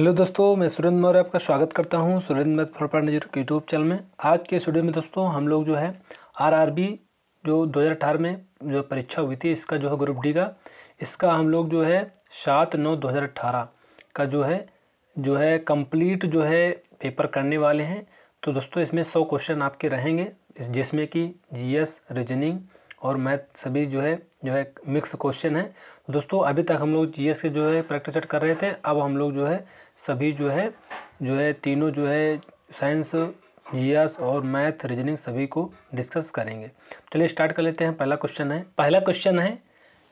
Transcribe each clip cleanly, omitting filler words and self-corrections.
Hello दोस्तों, मैं सुरेंद्र मौर्य आपका स्वागत करता हूं सुरेंद्र मैथ फॉर पढ़ने के यूट्यूब चैनल में। आज के इस वीडियो में दोस्तों हम लोग जो है आरआरबी जो 2018 में जो परीक्षा हुई थी, इसका जो है ग्रुप डी का, इसका हम लोग जो है 7/9/2018 का जो है कंप्लीट जो है पेपर करने वाले हैं। तो दोस्तों इसमें 100 क्वेश्चन आपके रहेंगे, जिसमें कि जीएस, रीजनिंग और मैथ सभी जो है मिक्स क्वेश्चन है। दोस्तों अभी तक हम लोग जीएस के जो है प्रैक्टिस सेट कर रहे थे, अब हम लोग जो है सभी जो है तीनों जो है साइंस, जीएस और मैथ, रीजनिंग सभी को डिस्कस करेंगे। चलिए स्टार्ट कर लेते हैं। पहला क्वेश्चन है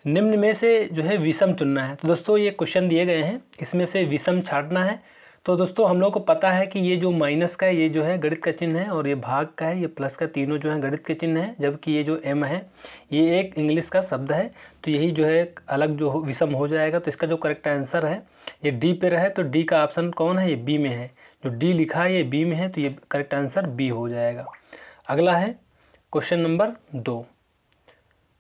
निम्न में से जो है विषम चुनना है। तो दोस्तों ये क्वेश्चन दिए गए हैं, इसमें से विषम छांटना है। तो दोस्तों हम लोग को पता है कि ये जो माइनस का है ये जो है गणित का चिन्ह है, और ये भाग का है, ये प्लस का, तीनों जो है गणित के चिन्ह है, जबकि ये जो एम है ये एक इंग्लिश का शब्द है। तो यही जो है अलग जो विषम हो जाएगा। तो इसका जो करेक्ट आंसर है ये डी पे रहे, तो डी का ऑप्शन कौन है, ये बी में है। जो डी लिखा है ये बी में है, तो ये करेक्ट आंसर बी हो जाएगा। अगला है क्वेश्चन नंबर 2।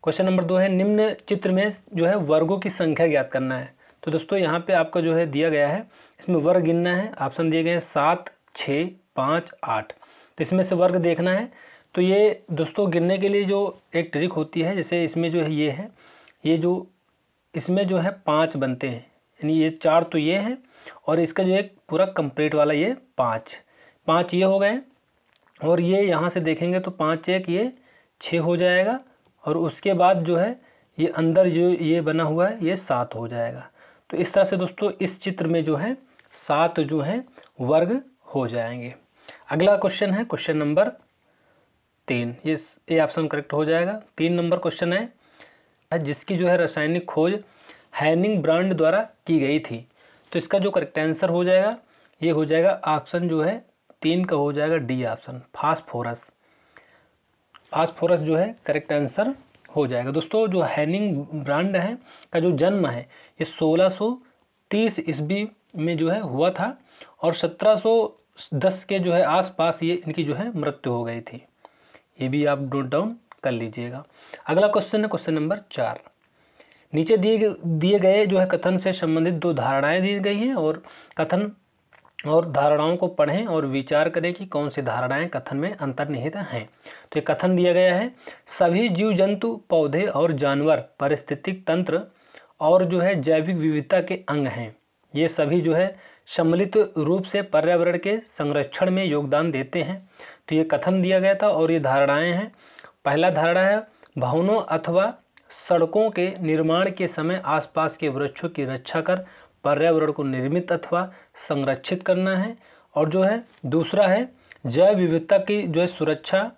क्वेश्चन नंबर 2 है निम्न चित्र में जो है वर्गों की संख्या ज्ञात करना है। तो दोस्तों यहाँ पे आपका जो है दिया गया है, इसमें वर्ग गिनना है। ऑप्शन दिए गए हैं 7, 6, 5, 8। तो इसमें से वर्ग देखना है। तो ये दोस्तों गिनने के लिए जो एक ट्रिक होती है, जैसे इसमें जो है ये जो इसमें जो है 5 बनते हैं, यानी ये 4 तो ये हैं, और इसका जो एक पूरा कंप्लीट वाला ये 5 ये हो गए। और ये यहाँ से देखेंगे तो 5 1 ये 6 हो जाएगा, और उसके बाद जो है ये अंदर जो ये बना हुआ है ये 7 हो जाएगा। तो इस तरह से दोस्तों इस चित्र में जो है 7 जो है वर्ग हो जाएंगे। अगला क्वेश्चन है क्वेश्चन नंबर 3। ये ऑप्शन करेक्ट हो जाएगा। 3 नंबर क्वेश्चन है जिसकी जो है रासायनिक खोज हैनिंग ब्रांड द्वारा की गई थी। तो इसका जो करेक्ट आंसर हो जाएगा ये हो जाएगा ऑप्शन जो है 3 का हो जाएगा डी ऑप्शन, फास्फोरस जो है करेक्ट आंसर हो जाएगा। दोस्तों जो हैनिंग ब्रांड है का जो जन्म है ये 1630 ईस्वी में जो है हुआ था, और 1710 के जो है आसपास ये इनकी जो है मृत्यु हो गई थी। ये भी आप नोट डाउन कर लीजिएगा। अगला क्वेश्चन है क्वेश्चन नंबर 4। नीचे दिए गए जो है कथन से संबंधित 2 धारणाएं दी गई हैं, और कथन और धारणाओं को पढ़ें और विचार करें कि कौन सी धारणाएं कथन में अंतर्निहित हैं। तो ये कथन दिया गया है सभी जीव जंतु, पौधे और जानवर पारिस्थितिक तंत्र और जो है जैविक विविधता के अंग हैं। ये सभी जो है सम्मिलित रूप से पर्यावरण के संरक्षण में योगदान देते हैं। तो ये कथन दिया गया था, और ये धारणाएं हैं। पहला धारणा है भवनों अथवा सड़कों के निर्माण के समय आसपास के वृक्षों की रक्षा कर पर्यावरण को निर्मित अथवा संरक्षित करना है। और जो है दूसरा है जैव विविधता की जो है सुरक्षा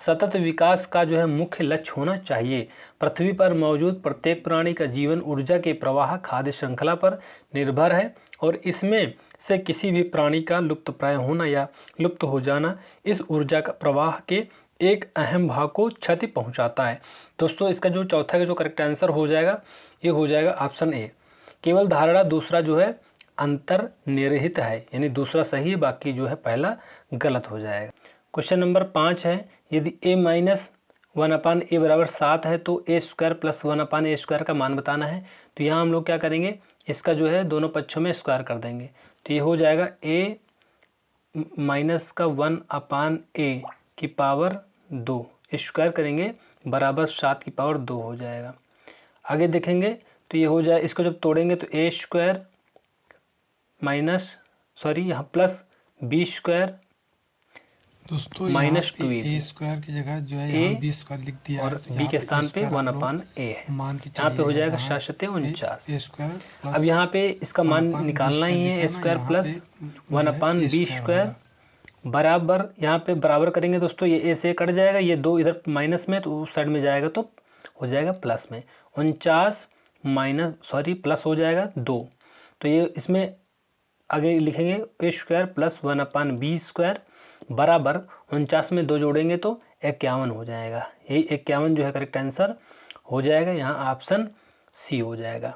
सतत विकास का जो है मुख्य लक्ष्य होना चाहिए। पृथ्वी पर मौजूद प्रत्येक प्राणी का जीवन ऊर्जा के प्रवाह खाद्य श्रृंखला पर निर्भर है, और इसमें से किसी भी प्राणी का लुप्तप्राय होना या लुप्त हो जाना इस ऊर्जा का प्रवाह के एक अहम भाग को क्षति पहुंचाता है। दोस्तों इसका जो चौथा का जो करेक्ट आंसर हो जाएगा ये हो जाएगा ऑप्शन ए। केवल धारणा दूसरा जो है अंतर्निहित है, यानी दूसरा सही है, बाकी जो है पहला गलत हो जाएगा। क्वेश्चन नंबर 5 है यदि a माइनस 1/a बराबर 7 है तो a square plus 1/a square का मान बताना है। तो यहाँ हम लोग क्या करेंगे, इसका जो है दोनों पक्षों में स्क्वायर कर देंगे। तो ये हो जाएगा a माइनस का 1/a की पावर 2 स्क्वायर करेंगे बराबर 7 की पावर 2 हो जाएगा। आगे देखेंगे तो ये हो जाए, इसको जब तोड़ेंगे तो a स्क्वायर यहाँ प्लस b स्क्वायर दोस्तों माइनस 2 ए स्क्वायर की जगह जो है यहाँ बी स्क्वायर लिख दिया और है, तो b के स्थान पे 1/a है। मान के यहाँ पे हो जाएगा 749। अब यहाँ पे इसका मान निकालना ही है, a square plus 1/b square बराबर, यहाँ पे बराबर करेंगे दोस्तों, ये a से कट जाएगा, ये 2 इधर माइनस में तो उस साइड में जाएगा तो हो जाएगा प्लस में 49 प्लस हो जाएगा 2। तो ये इसमें आगे लिखेंगे a square plus 1/b square बराबर 49 में 2 जोड़ेंगे तो 51 हो जाएगा। यही 51 जो है करेक्ट आंसर हो जाएगा, यहाँ ऑप्शन सी हो जाएगा।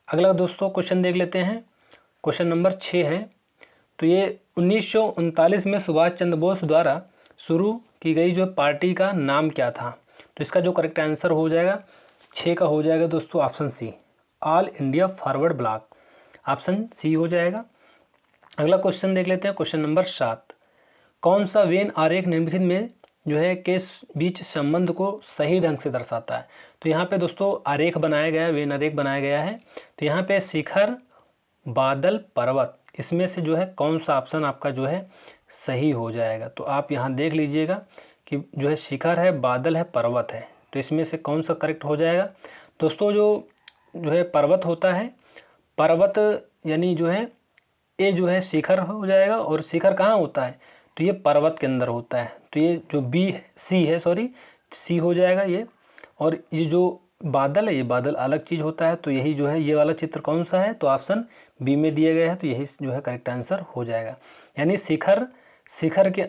अगला दोस्तों क्वेश्चन देख लेते हैं। क्वेश्चन नंबर 6 है। तो ये 1939 में सुभाष चंद्र बोस द्वारा शुरू की गई जो पार्टी का नाम क्या था। तो इसका जो करेक्ट आंसर हो जाएगा 6 का हो जाएगा दोस्तों option C, all India forward block. Option C हो जाएगा। अगला क्वेश्चन देख लेते हैं, क्वेश्चन नंबर 7। कौन सा वेन आरेख निम्नलिखित में जो है के बीच संबंध को सही ढंग से दर्शाता है। तो यहाँ पे दोस्तों आरेख बनाया गया है, वेन आरेख बनाया गया है। तो यहाँ पे शिखर, बादल, पर्वत, इसमें से जो है कौन सा ऑप्शन आपका जो है सही हो जाएगा। तो आप यहाँ देख लीजिएगा कि जो है शिखर है, बादल है, पर्वत है, तो इसमें से कौन सा करेक्ट हो जाएगा। दोस्तों जो है पर्वत होता है, पर्वत यानी जो है ये जो है शिखर हो जाएगा, और शिखर कहाँ होता है, तो ये पर्वत के अंदर होता है। तो ये जो सी हो जाएगा ये। और ये जो बादल है, ये बादल अलग चीज़ होता है। तो यही जो है ये वाला चित्र कौन सा है, तो ऑप्शन बी में दिया गया है, तो यही जो है करेक्ट आंसर हो जाएगा। यानी शिखर के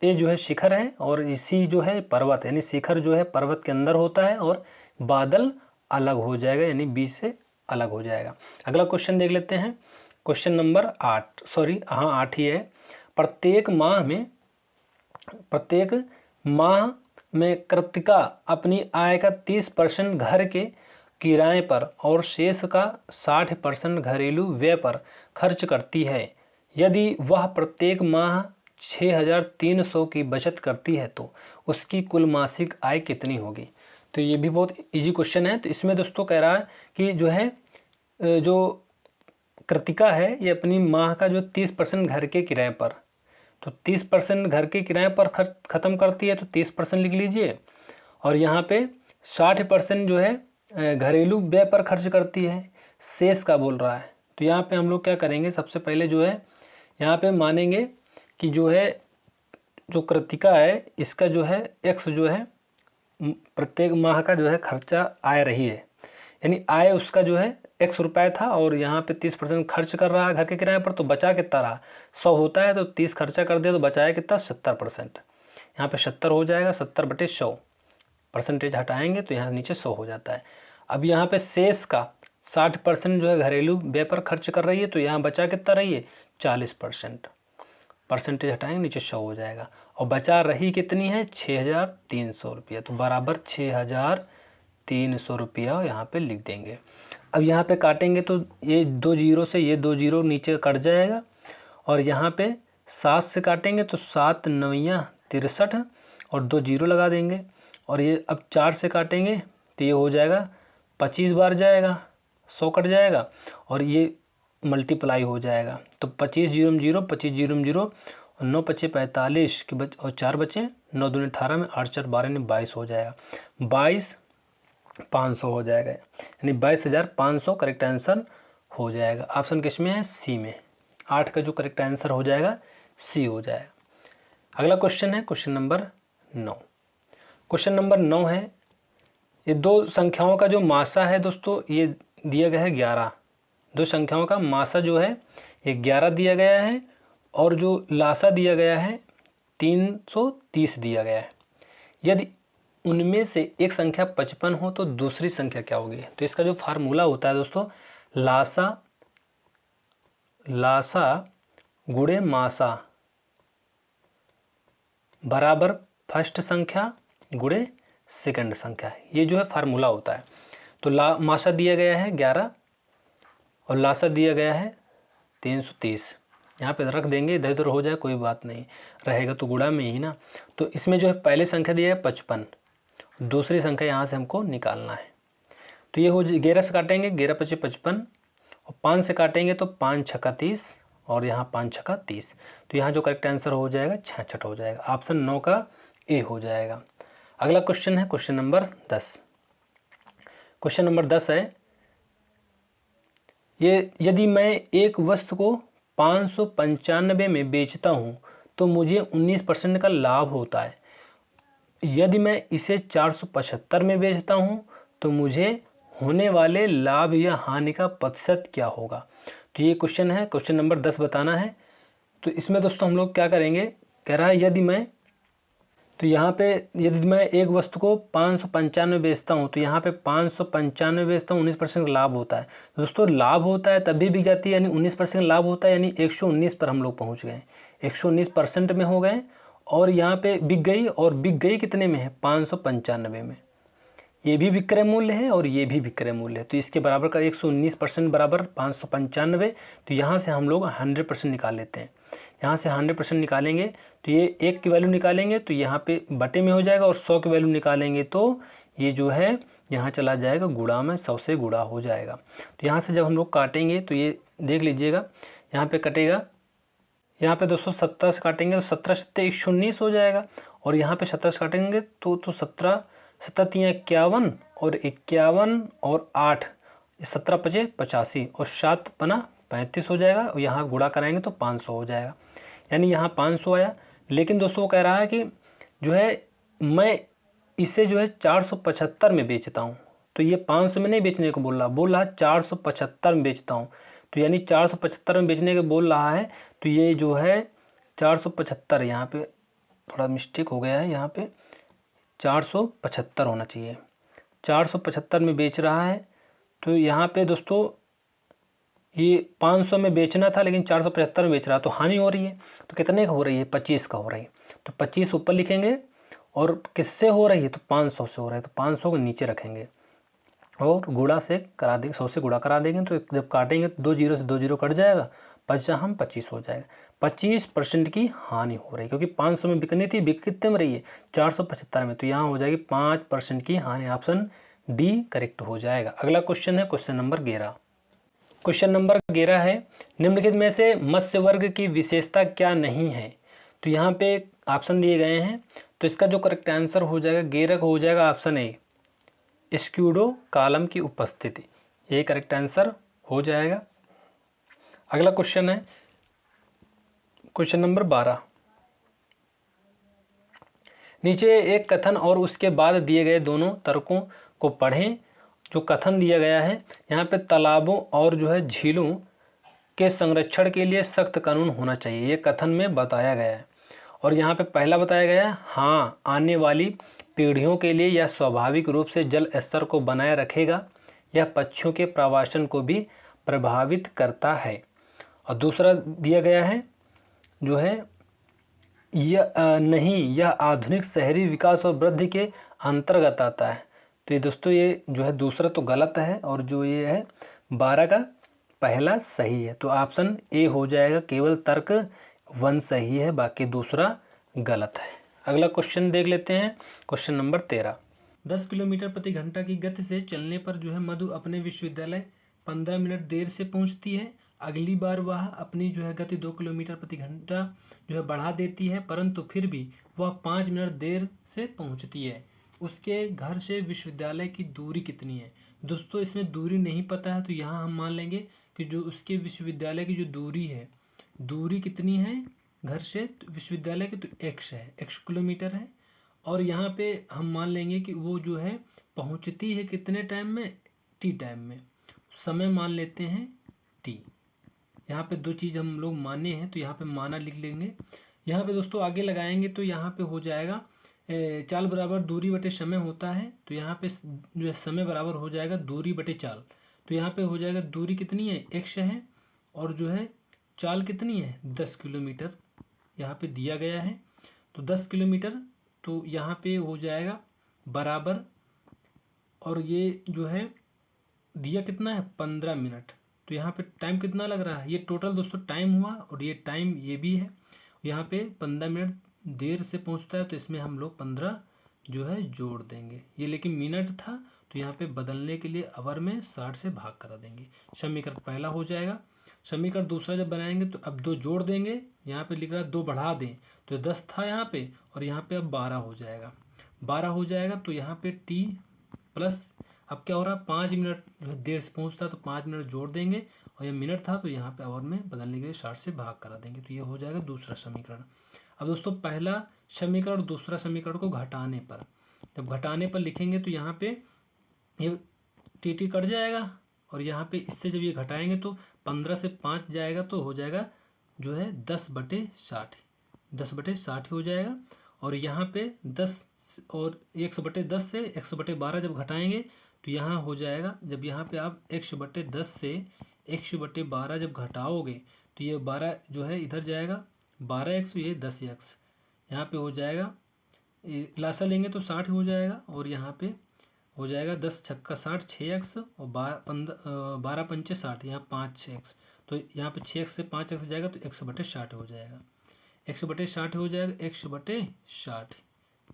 ये जो है शिखर है, और सी जो है पर्वत, यानी शिखर जो है पर्वत के अंदर होता है और बादल अलग हो जाएगा, यानी बी से अलग हो जाएगा। अगला क्वेश्चन देख लेते हैं, क्वेश्चन नंबर 8 ही है। प्रत्येक माह में कृतिका अपनी आय का 30% घर के किराए पर और शेष का 60% घरेलू व्यय पर खर्च करती है। यदि वह प्रत्येक माह 6,300 की बचत करती है तो उसकी कुल मासिक आय कितनी होगी। तो ये भी बहुत इजी क्वेश्चन है। तो इसमें दोस्तों कह रहा है कि जो है जो कृतिका है ये अपनी माह का जो 30% घर के किराए पर, तो 30% घर के किराए पर खर्च ख़त्म करती है, तो 30% लिख लीजिए। और यहाँ पे 60% जो है घरेलू व्यय पर खर्च करती है, शेष का बोल रहा है। तो यहाँ पे हम लोग क्या करेंगे, सबसे पहले जो है यहाँ पे मानेंगे कि जो है जो कृतिका है इसका जो है एक्स जो है प्रत्येक माह का जो है खर्चा आय रही है, यानी आय उसका जो है x रुपये था, और यहाँ पे 30% खर्च कर रहा है घर के किराए पर, तो बचा कितना रहा 100 होता है, तो 30 खर्चा कर दिया तो बचाया कितना 70%। यहाँ पे 70 हो जाएगा, 70/100 परसेंटेज हटाएंगे तो यहाँ नीचे 100 हो जाता है। अब यहाँ पे शेष का 60% जो है घरेलू व्यय पर खर्च कर रही है, तो यहाँ बचा कितना रही है 40%, परसेंटेज हटाएंगे नीचे 100 हो जाएगा। और बचा रही कितनी है 6,300 रुपया, तो बराबर 6,300 रुपया यहाँ पे लिख देंगे। अब यहाँ पे काटेंगे तो ये 2 जीरो से ये 2 जीरो नीचे कट जाएगा, और यहाँ पे 7 से काटेंगे तो 7 9 63 और 2 जीरो लगा देंगे। और ये अब 4 से काटेंगे तो ये हो जाएगा 25 बार जाएगा, 100 कट जाएगा, और ये मल्टीप्लाई हो जाएगा। तो 25 जीरो में 0, 25 जीरो में 0, और 9 पचे 45 के और 4 बचे, 9 दूनी 18 में 8 4 12 में 22 हो जाएगा, 22,500 हो जाएगा, यानी 22,500 करेक्ट आंसर हो जाएगा। ऑप्शन किस में है, सी में। 8 का जो करेक्ट आंसर हो जाएगा सी हो जाएगा। अगला क्वेश्चन है क्वेश्चन नंबर 9। क्वेश्चन नंबर 9 है, ये दो संख्याओं का जो मासा है दोस्तों ये दिया गया है 11। दो संख्याओं का मासा जो है ये 11 दिया गया है, और जो लासा दिया गया है 330 दिया गया है। यदि उनमें से एक संख्या 55 हो तो दूसरी संख्या क्या होगी। तो इसका जो फार्मूला होता है दोस्तों, लासा गुणे मासा बराबर फर्स्ट संख्या गुणे सेकंड संख्या, ये जो है फार्मूला होता है। तो मासा दिया गया है 11 और लासा दिया गया है 330, यहाँ पे रख देंगे, इधर उधर हो जाए कोई बात नहीं, रहेगा तो गुणा में ही ना। तो इसमें जो है पहली संख्या दिया है 55, दूसरी संख्या यहाँ से हमको निकालना है। तो ये हो 11 से काटेंगे 11 पचे 55, और 5 से काटेंगे तो 5 छक्का 30, और यहाँ 5 छक्का 30। तो यहाँ जो करेक्ट आंसर हो जाएगा 66 हो जाएगा। ऑप्शन 9 का ए हो जाएगा। अगला क्वेश्चन है क्वेश्चन नंबर 10। क्वेश्चन नंबर 10 है, ये यदि मैं एक वस्तु को 595 में बेचता हूँ तो मुझे 19% का लाभ होता है। यदि मैं इसे 475 में बेचता हूँ तो मुझे होने वाले लाभ या हानि का प्रतिशत क्या होगा। तो ये क्वेश्चन है, क्वेश्चन नंबर 10 बताना है। तो इसमें दोस्तों हम लोग क्या करेंगे, कह रहा है यदि मैं, तो यहाँ पे यदि मैं एक वस्तु को 595 बेचता हूँ तो यहाँ पे 595 बेचता हूँ, 19% लाभ होता है। दोस्तों लाभ होता है तभी बिक जाती है, यानी 19% लाभ होता है, यानी 119 पर हम लोग पहुँच गए, 119% में हो गए, और यहाँ पे बिक गई, और बिक गई कितने में है 595 में, ये भी विक्रय मूल्य है और ये भी विक्रय मूल्य है, तो इसके बराबर का 119% बराबर 595। तो यहाँ से हम लोग 100% निकाल लेते हैं। यहाँ से 100% निकालेंगे तो ये 1 की वैल्यू निकालेंगे तो यहाँ पे बटे में हो जाएगा, और 100 की वैल्यू निकालेंगे तो ये जो है यहाँ चला जाएगा गुणा में, 100 से गुणा हो जाएगा। तो यहाँ से जब हम लोग काटेंगे तो ये देख लीजिएगा, यहाँ पे कटेगा, यहाँ पे दोस्तों 17 से काटेंगे तो 17 सत्ते 119 हो जाएगा, और यहाँ पे 17 से काटेंगे तो 17 17 तियाँ 51 और 51 और 8 17 पचे 85 और 7 पना 35 हो जाएगा, और यहाँ गुणा कराएंगे तो 500 हो जाएगा, यानी यहाँ 500 आया। लेकिन दोस्तों वो कह रहा है कि जो है मैं इसे जो है 475 में बेचता हूँ, तो ये 500 में नहीं बेचने को बोल रहा 475 में बेचता हूँ, तो यानी 475 में बेचने के बोल रहा है। तो ये जो है 475, यहाँ पे थोड़ा मिस्टेक हो गया है, यहाँ पे 475 होना चाहिए, 475 में बेच रहा है। तो यहाँ पे दोस्तों ये 500 में बेचना था लेकिन 475 में बेच रहा है, तो हानि हो रही है। तो कितने का हो रही है? 25 का हो रही है, तो 25 ऊपर लिखेंगे, और किससे हो रही है? तो 500 से हो रहा है, तो 500 को नीचे रखेंगे और गुणा से करा देंगे, 100 से गुणा करा देंगे, तो जब काटेंगे तो 2 जीरो से 2 जीरो कट जाएगा, 25 हो जाएगा। 25% की हानि हो रही है, क्योंकि 500 में बिकनी थी, बिक कितने में रही है? 475 में, तो यहाँ हो जाएगी 5% की हानि। ऑप्शन डी करेक्ट हो जाएगा। अगला क्वेश्चन है क्वेश्चन नंबर 11। क्वेश्चन नंबर 11 है, निम्नलिखित में से मत्स्य वर्ग की विशेषता क्या नहीं है? तो यहाँ पे ऑप्शन दिए गए हैं, तो इसका जो करेक्ट आंसर हो जाएगा 11 का हो जाएगा ऑप्शन ए, स्क्यूडो कॉलम की उपस्थिति, ये करेक्ट आंसर हो जाएगा। अगला क्वेश्चन है क्वेश्चन नंबर 12। नीचे एक कथन और उसके बाद दिए गए दोनों तर्कों को पढ़ें। जो कथन दिया गया है यहाँ पे, तालाबों और जो है झीलों के संरक्षण के लिए सख्त कानून होना चाहिए, ये कथन में बताया गया है। और यहाँ पे पहला बताया गया है, हाँ आने वाली पीढ़ियों के लिए यह स्वाभाविक रूप से जल स्तर को बनाए रखेगा, यह पक्षियों के प्रवासन को भी प्रभावित करता है। और दूसरा दिया गया है जो है, यह नहीं, यह आधुनिक शहरी विकास और वृद्धि के अंतर्गत आता है। तो ये दोस्तों ये जो है दूसरा तो गलत है, और जो ये है 12 का पहला सही है, तो ऑप्शन ए हो जाएगा। केवल तर्क 1 सही है, बाकी दूसरा गलत है। अगला क्वेश्चन देख लेते हैं, क्वेश्चन नंबर 13। 10 किलोमीटर प्रति घंटा की गति से चलने पर जो है मधु अपने विश्वविद्यालय 15 मिनट देर से पहुंचती है। अगली बार वह अपनी जो है गति 2 किलोमीटर प्रति घंटा जो है बढ़ा देती है, परंतु फिर भी वह 5 मिनट देर से पहुंचती है। उसके घर से विश्वविद्यालय की दूरी कितनी है? दोस्तों इसमें दूरी नहीं पता है, तो यहाँ हम मान लेंगे कि जो उसके विश्वविद्यालय की जो दूरी है, दूरी कितनी है घर से विश्वविद्यालय की, तो x है, x किलोमीटर है। और यहाँ पे हम मान लेंगे कि वो जो है पहुँचती है कितने टाइम में? t टाइम में। समय मान लेते हैं t। यहाँ पे 2 चीज़ हम लोग माने हैं, तो यहाँ पे माना लिख लेंगे। यहाँ पे दोस्तों आगे लगाएंगे तो यहाँ पे हो जाएगा चाल बराबर दूरी बटे समय होता है, तो यहाँ पे जो है समय बराबर हो जाएगा दूरी बटे चाल। तो यहाँ पे हो जाएगा दूरी कितनी है? x है, और जो है चाल कितनी है? 10 किलोमीटर यहाँ पे दिया गया है, तो 10 किलोमीटर, तो यहाँ पे हो जाएगा बराबर, और ये जो है दिया कितना है? 15 मिनट। तो यहाँ पे टाइम कितना लग रहा है? ये टोटल दोस्तों टाइम हुआ, और ये टाइम ये भी है। यहाँ पे 15 मिनट देर से पहुँचता है, तो इसमें हम लोग 15 जो है जोड़ देंगे। ये लेकिन मिनट था, तो यहाँ पे बदलने के लिए आवर में 60 से भाग करा देंगे। समीकरण पहला हो जाएगा। समीकरण दूसरा जब बनाएंगे तो अब 2 जोड़ देंगे, यहाँ पे लिख रहा है 2 बढ़ा दें, तो 10 था यहाँ पे, और यहाँ पे अब 12 हो जाएगा। 12 हो जाएगा, तो यहाँ पे t प्लस अब क्या हो रहा है? 5 मिनट देर से पहुँचता, तो 5 मिनट जोड़ देंगे, और ये मिनट था तो यहाँ पे आवर में बदलने के लिए 60 से भाग करा देंगे, तो ये हो जाएगा दूसरा समीकरण। अब दोस्तों पहला समीकरण और दूसरा समीकरण को घटाने पर, जब घटाने पर लिखेंगे तो यहाँ पे ये टी कट जाएगा, और यहाँ पे इससे जब ये घटाएंगे तो 15 से 5 जाएगा, तो हो जाएगा जो है 10/60, 10/60 हो जाएगा। और यहाँ पे 10 और 100/10 से 100/12 जब घटाएंगे तो यहाँ हो जाएगा, जब यहाँ पे आप 100/10 से 100/12 जब घटाओगे तो ये 12 जो है इधर जाएगा, 12x, ये 10x, यहाँ पे हो जाएगा, लासा लेंगे तो 60 हो जाएगा, और यहाँ पे हो जाएगा 10 छक्का 60 6x और 12 पंचे 60, यहाँ 5x, तो यहाँ पे 6x से 5x जाएगा तो 100/60 हो जाएगा। 100/60 हो जाएगा, 100/60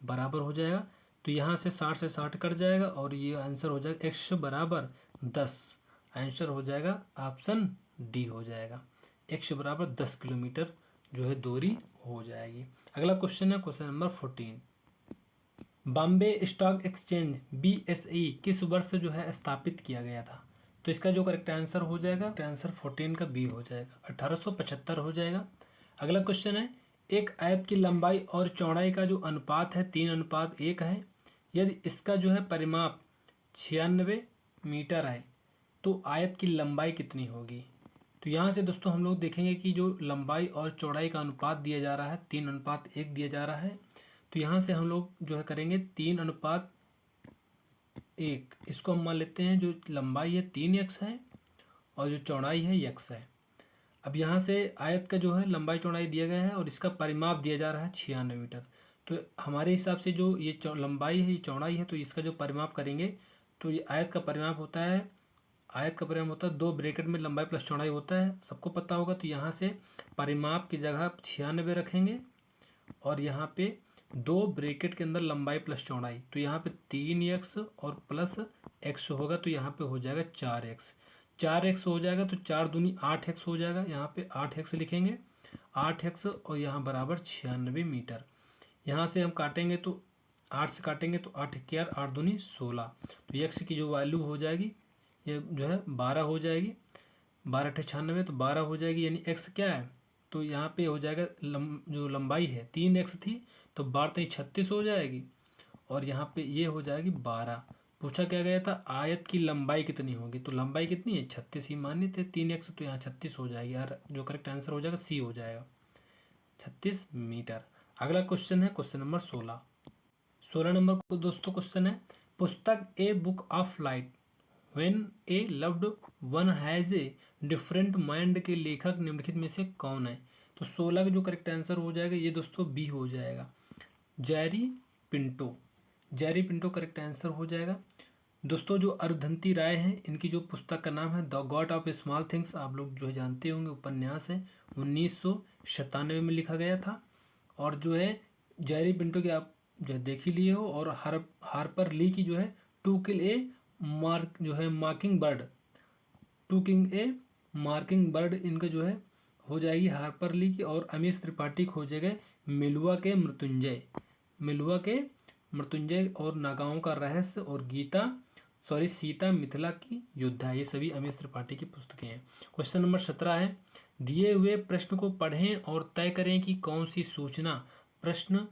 बराबर हो जाएगा। तो यहाँ से 60 से 60 कट जाएगा और ये आंसर हो जाएगा x बराबर 10। आंसर हो जाएगा ऑप्शन डी हो जाएगा, x बराबर 10 किलोमीटर जो है दूरी हो जाएगी। अगला क्वेश्चन है question number 14। Bombay stock exchange BSE किस वर्ष जो है स्थापित किया गया था? तो इसका जो करेक्ट आंसर हो जाएगा, आंसर 14 का बी हो जाएगा, 1875 हो जाएगा। अगला क्वेश्चन है, एक आयत की लंबाई और चौड़ाई का जो अनुपात है 3:1 है। यदि इसका जो है परिमाप 96 मीटर है तो आयत की लंबाई कितनी होगी? तो यहाँ से दोस्तों हम लोग देखेंगे कि जो लंबाई और चौड़ाई का अनुपात दिया जा रहा है 3:1 दिया जा रहा है। तो यहाँ से हम लोग जो है करेंगे 3:1, इसको हम मान लेते हैं जो लंबाई है 3x है और जो चौड़ाई है x है। अब यहाँ से आयत का जो है लंबाई चौड़ाई दिया गया है और इसका परिमाप दिया जा रहा है 96 मीटर। तो हमारे हिसाब से जो ये लंबाई है ये चौड़ाई है, तो इसका जो परिमाप करेंगे तो ये आयत का परिमाप होता है, आयत का परिमाप होता है 2 ब्रैकेट में लंबाई प्लस चौड़ाई होता है, सबको पता होगा। तो यहाँ से परिमाप की जगह 96 रखेंगे और यहाँ पे 2 ब्रैकेट के अंदर लंबाई प्लस चौड़ाई, तो यहाँ पे 3x और प्लस x होगा, तो यहाँ पे हो जाएगा 4x हो जाएगा। तो 4 दूनी 8x हो जाएगा, यहाँ पे 8x लिखेंगे, 8x और यहाँ बराबर 96 मीटर। यहाँ से हम काटेंगे तो 8 से काटेंगे तो 8 क्या 8 दूनी 16, तो x की जो वैल्यू हो जाएगी ये जो है 12 हो जाएगी, 12 × 96 तो 12 हो जाएगी, यानी x क्या है तो यहाँ पे हो जाएगा जो लंबाई है 3x थी तो 12 × 36 हो जाएगी और यहाँ पे ये हो जाएगी 12। पूछा क्या गया था आयत की लंबाई कितनी होगी, तो लंबाई कितनी है 36 ही मान्य थे, 3x तो यहाँ 36 हो जाएगी यार, जो करेक्ट आंसर हो जाएगा सी हो जाएगा 36 मीटर। अगला क्वेश्चन है क्वेश्चन नंबर 16 नंबर को दोस्तों क्वेश्चन है, पुस्तक a book of light when A loved one has a different mind के लेखक निम्नलिखित में से कौन है? तो 16 का जो करेक्ट आंसर हो जाएगा ये दोस्तों बी हो जाएगा, जेरी पिंटो करेक्ट आंसर हो जाएगा। दोस्तों जो अरुंधति राय हैं इनकी जो पुस्तक का नाम है the God of small things, आप लोग जो है जानते होंगे, उपन्यास है 1997 में लिखा गया था। और जो है जेरी पिंटो की आप जो है देख ही लिए हो, और हार्पर ली की जो है to kill a marking bird इनका जो है हो जाएगी हार्पर ली की। और अमीश त्रिपाठी को हो जाएगा मिलुआ के मृत्युंजय और नागाओं का रहस्य और सीता मिथिला की योद्धा, ये सभी अमीश त्रिपाठी की पुस्तकें हैं। क्वेश्चन नंबर 17 है, दिए हुए प्रश्न को पढ़ें और तय करें कि कौन सी सूचना प्रश्न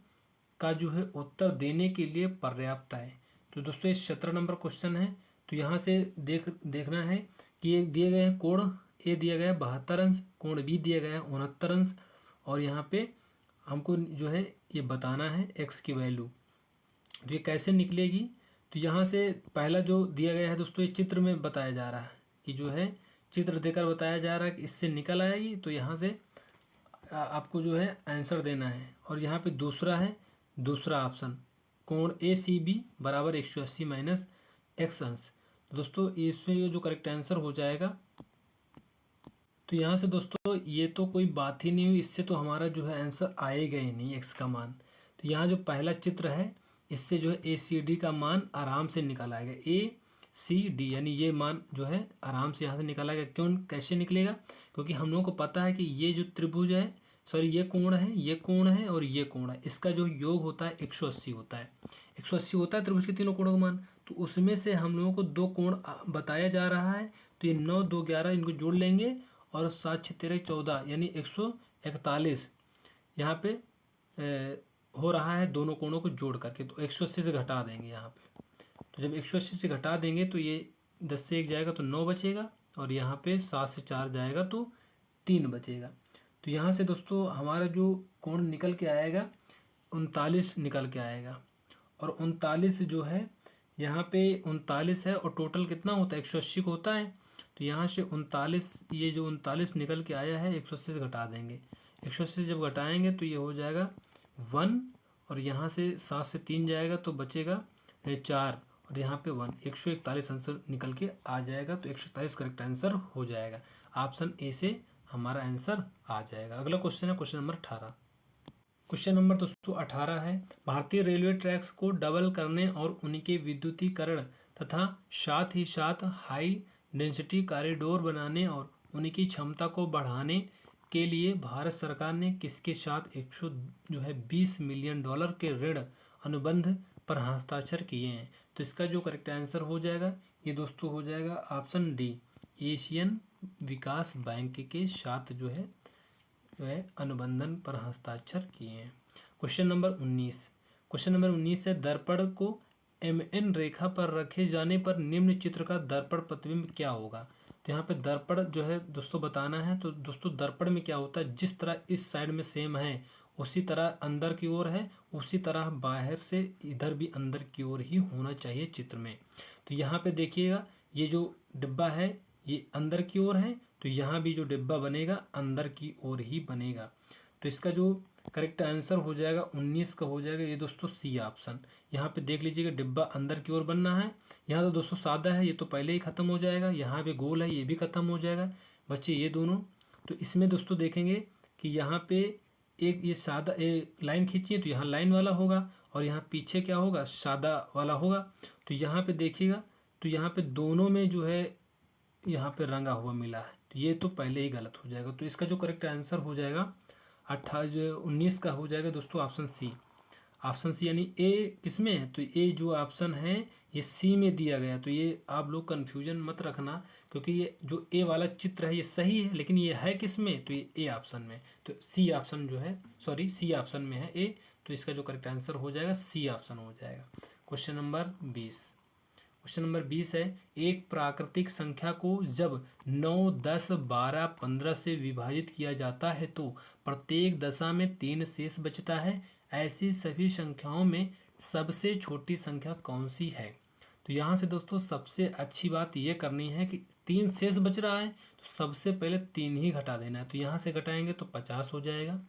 का जो है उत्तर देने के लिए पर्याप्त है। तो दोस्तों ये 17 नंबर क्वेश्चन है। तो यहाँ से देखना है कि ये दिए गए हैं कोण ए दिया गया है 72 अंश, कोण बी दिया गया है 69 अंश, और यहाँ पे हमको जो है ये बताना है x की वैल्यू। तो ये कैसे निकलेगी, तो यहाँ से पहला जो दिया गया है दोस्तों ये चित्र में बताया जा रहा है कि जो है चित्र देकर बताया जा रहा है कि इससे निकल आएगी। तो यहाँ से आपको जो है आंसर देना है। और यहाँ पे दूसरा ऑप्शन कोण ACB बराबर 180 माइनस x अंश। तो दोस्तों इसमें ये जो करेक्ट आंसर हो जाएगा, तो यहाँ से दोस्तों ये तो कोई बात ही नहीं हुई, इससे तो हमारा जो है आंसर आएगा ही नहीं x का मान। तो यहाँ जो पहला चित्र है इससे जो है ACD का मान आराम से निकल आएगा, ACD यानी ये मान जो है आराम से यहाँ से निकल आएगा। कैसे निकलेगा, क्योंकि हम लोगों को पता है कि ये जो त्रिभुज है ये कोण है और ये कोण है, इसका जो योग होता है 180 होता है, 180 होता है त्रिभुज के तीनों कोणों का मान। तो उसमें से हम लोगों को 2 कोण बताया जा रहा है, तो ये 9 2 11 इनको जोड़ लेंगे और 7 6 13 14 यानी 141 यहाँ पे हो रहा है दोनों कोणों को जोड़ करके। तो 180 से घटा देंगे यहाँ पे, तो जब 180 से घटा देंगे तो ये 10 से 1 जाएगा तो 9 बचेगा, और यहाँ पे 7 से 4 जाएगा तो 3 बचेगा। तो यहाँ से दोस्तों हमारा जो कोण निकल के आएगा 39 निकल के आएगा, और 39 जो है यहाँ पे 39 है, और टोटल कितना होता है 180 को होता है। तो यहाँ से 39 ये जो 39 निकल के आया है 180 से घटा देंगे, 180 से जब घटाएंगे तो ये हो जाएगा 1, और यहाँ से 7 से 3 जाएगा तो बचेगा 4, और यहाँ पे 1, 141 आंसर निकल के आ जाएगा। तो 141 करेक्ट आंसर हो जाएगा। ऑप्शन ए से हमारा आंसर आ जाएगा। अगला क्वेश्चन है क्वेश्चन नंबर 18। क्वेश्चन नंबर दोस्तों 18 है, भारतीय रेलवे ट्रैक्स को डबल करने और उनके विद्युतीकरण तथा साथ ही साथ हाई डेंसिटी कॉरिडोर बनाने और उनकी क्षमता को बढ़ाने के लिए भारत सरकार ने किसके साथ 120 मिलियन डॉलर के ऋण अनुबंध पर हस्ताक्षर किए हैं? तो इसका जो करेक्ट आंसर हो जाएगा ये दोस्तों हो जाएगा ऑप्शन डी, एशियन विकास बैंक के साथ जो है अनुबंधन पर हस्ताक्षर किए हैं। Question number 19। क्वेश्चन नंबर 19 है, दर्पण को MN रेखा पर रखे जाने पर निम्न चित्र का दर्पण प्रतिबिंब क्या होगा? तो यहाँ पे दर्पण जो है दोस्तों बताना है। तो दोस्तों दर्पण में क्या होता है, जिस तरह इस साइड में सेम है उसी तरह अंदर की ओर है, उसी तरह बाहर से इधर भी अंदर की ओर ही होना चाहिए चित्र में। तो यहाँ पे देखिएगा ये जो डिब्बा है ये अंदर की ओर है, तो यहाँ भी जो डिब्बा बनेगा अंदर की ओर ही बनेगा। तो इसका जो करेक्ट आंसर हो जाएगा 19 का हो जाएगा ये दोस्तों सी ऑप्शन। यहाँ पे देख लीजिएगा डिब्बा अंदर की ओर बनना है। यहाँ तो दोस्तों सादा है, ये तो पहले ही ख़त्म हो जाएगा। यहाँ पे गोल है, ये भी ख़त्म हो जाएगा बच्चे ये दोनों। तो इसमें दोस्तों देखेंगे कि यहाँ पे एक ये सादा लाइन खींचिए तो यहाँ लाइन वाला होगा और यहाँ पीछे क्या होगा, सादा वाला होगा। तो यहाँ पे देखिएगा तो यहाँ पे दोनों में जो है यहाँ पे रंगा हुआ मिला है, तो ये तो पहले ही गलत हो जाएगा। तो इसका जो करेक्ट आंसर हो जाएगा 19 का हो जाएगा दोस्तों ऑप्शन सी। ऑप्शन सी यानी ए किस में है, तो ए जो ऑप्शन है ये सी में दिया गया। तो ये आप लोग कन्फ्यूजन मत रखना, क्योंकि ये जो ए वाला चित्र है ये सही है, लेकिन ये है किस में, तो ये ए ऑप्शन में। तो सी ऑप्शन जो है सॉरी सी ऑप्शन में है ए। तो इसका जो करेक्ट आंसर हो जाएगा सी ऑप्शन हो जाएगा। Question number 20। क्वेश्चन नंबर 20 है, एक प्राकृतिक संख्या को जब 9, 10, 12, 15 से विभाजित किया जाता है तो प्रत्येक दशा में 3 शेष बचता है। ऐसी सभी संख्याओं में सबसे छोटी संख्या कौन सी है? तो यहाँ से दोस्तों सबसे अच्छी बात ये करनी है कि 3 शेष बच रहा है तो सबसे पहले 3 ही घटा देना है। तो यहाँ से घटाएंगे तो 50 हो जाएगा,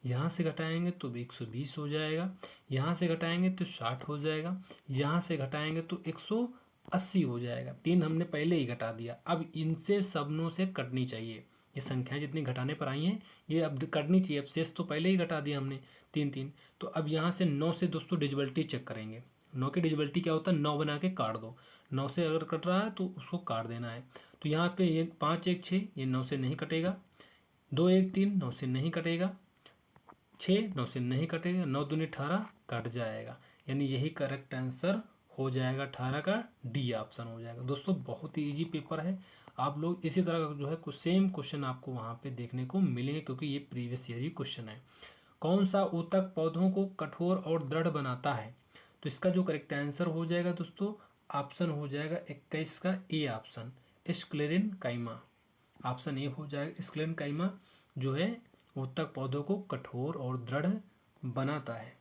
यहाँ से घटाएंगे तो 120 हो जाएगा, यहाँ से घटाएंगे तो 60 हो जाएगा, यहाँ से घटाएंगे तो 180 हो जाएगा। 3 हमने पहले ही घटा दिया। अब इनसे सबनों से कटनी चाहिए। ये संख्याएं जितनी घटाने पर आई हैं ये अब कटनी चाहिए। अब शेष तो पहले ही घटा दिया हमने 3। तो अब यहाँ से 9 से दोस्तों डिजिबिलिटी चेक करेंगे। 9 की डिजिबिलिटी क्या होता है, 9 बना के काट दो। 9 से अगर कट रहा है तो उसको काट देना है। तो यहाँ पे ये 5, 1, 6 ये 9 से नहीं कटेगा। 2, 1, 3 9 से नहीं कटेगा। 6 9 से नहीं कटेगा। 9 दूनी 18 कट जाएगा, यानी यही करेक्ट आंसर हो जाएगा 18 का डी ऑप्शन हो जाएगा। दोस्तों बहुत ही इजी पेपर है, आप लोग इसी तरह का जो है कुछ सेम क्वेश्चन आपको वहाँ पे देखने को मिलेंगे, क्योंकि ये प्रीवियस ईयर ही क्वेश्चन है। कौन सा ऊतक पौधों को कठोर और दृढ़ बनाता है? तो इसका जो करेक्ट आंसर हो जाएगा दोस्तों ऑप्शन हो जाएगा 21 का ए ऑप्शन, स्क्लेरिन काइमा। ऑप्शन ए हो जाएगा स्क्लेरिन काइमा जो है ऊतक पौधों को कठोर और दृढ़ बनाता है।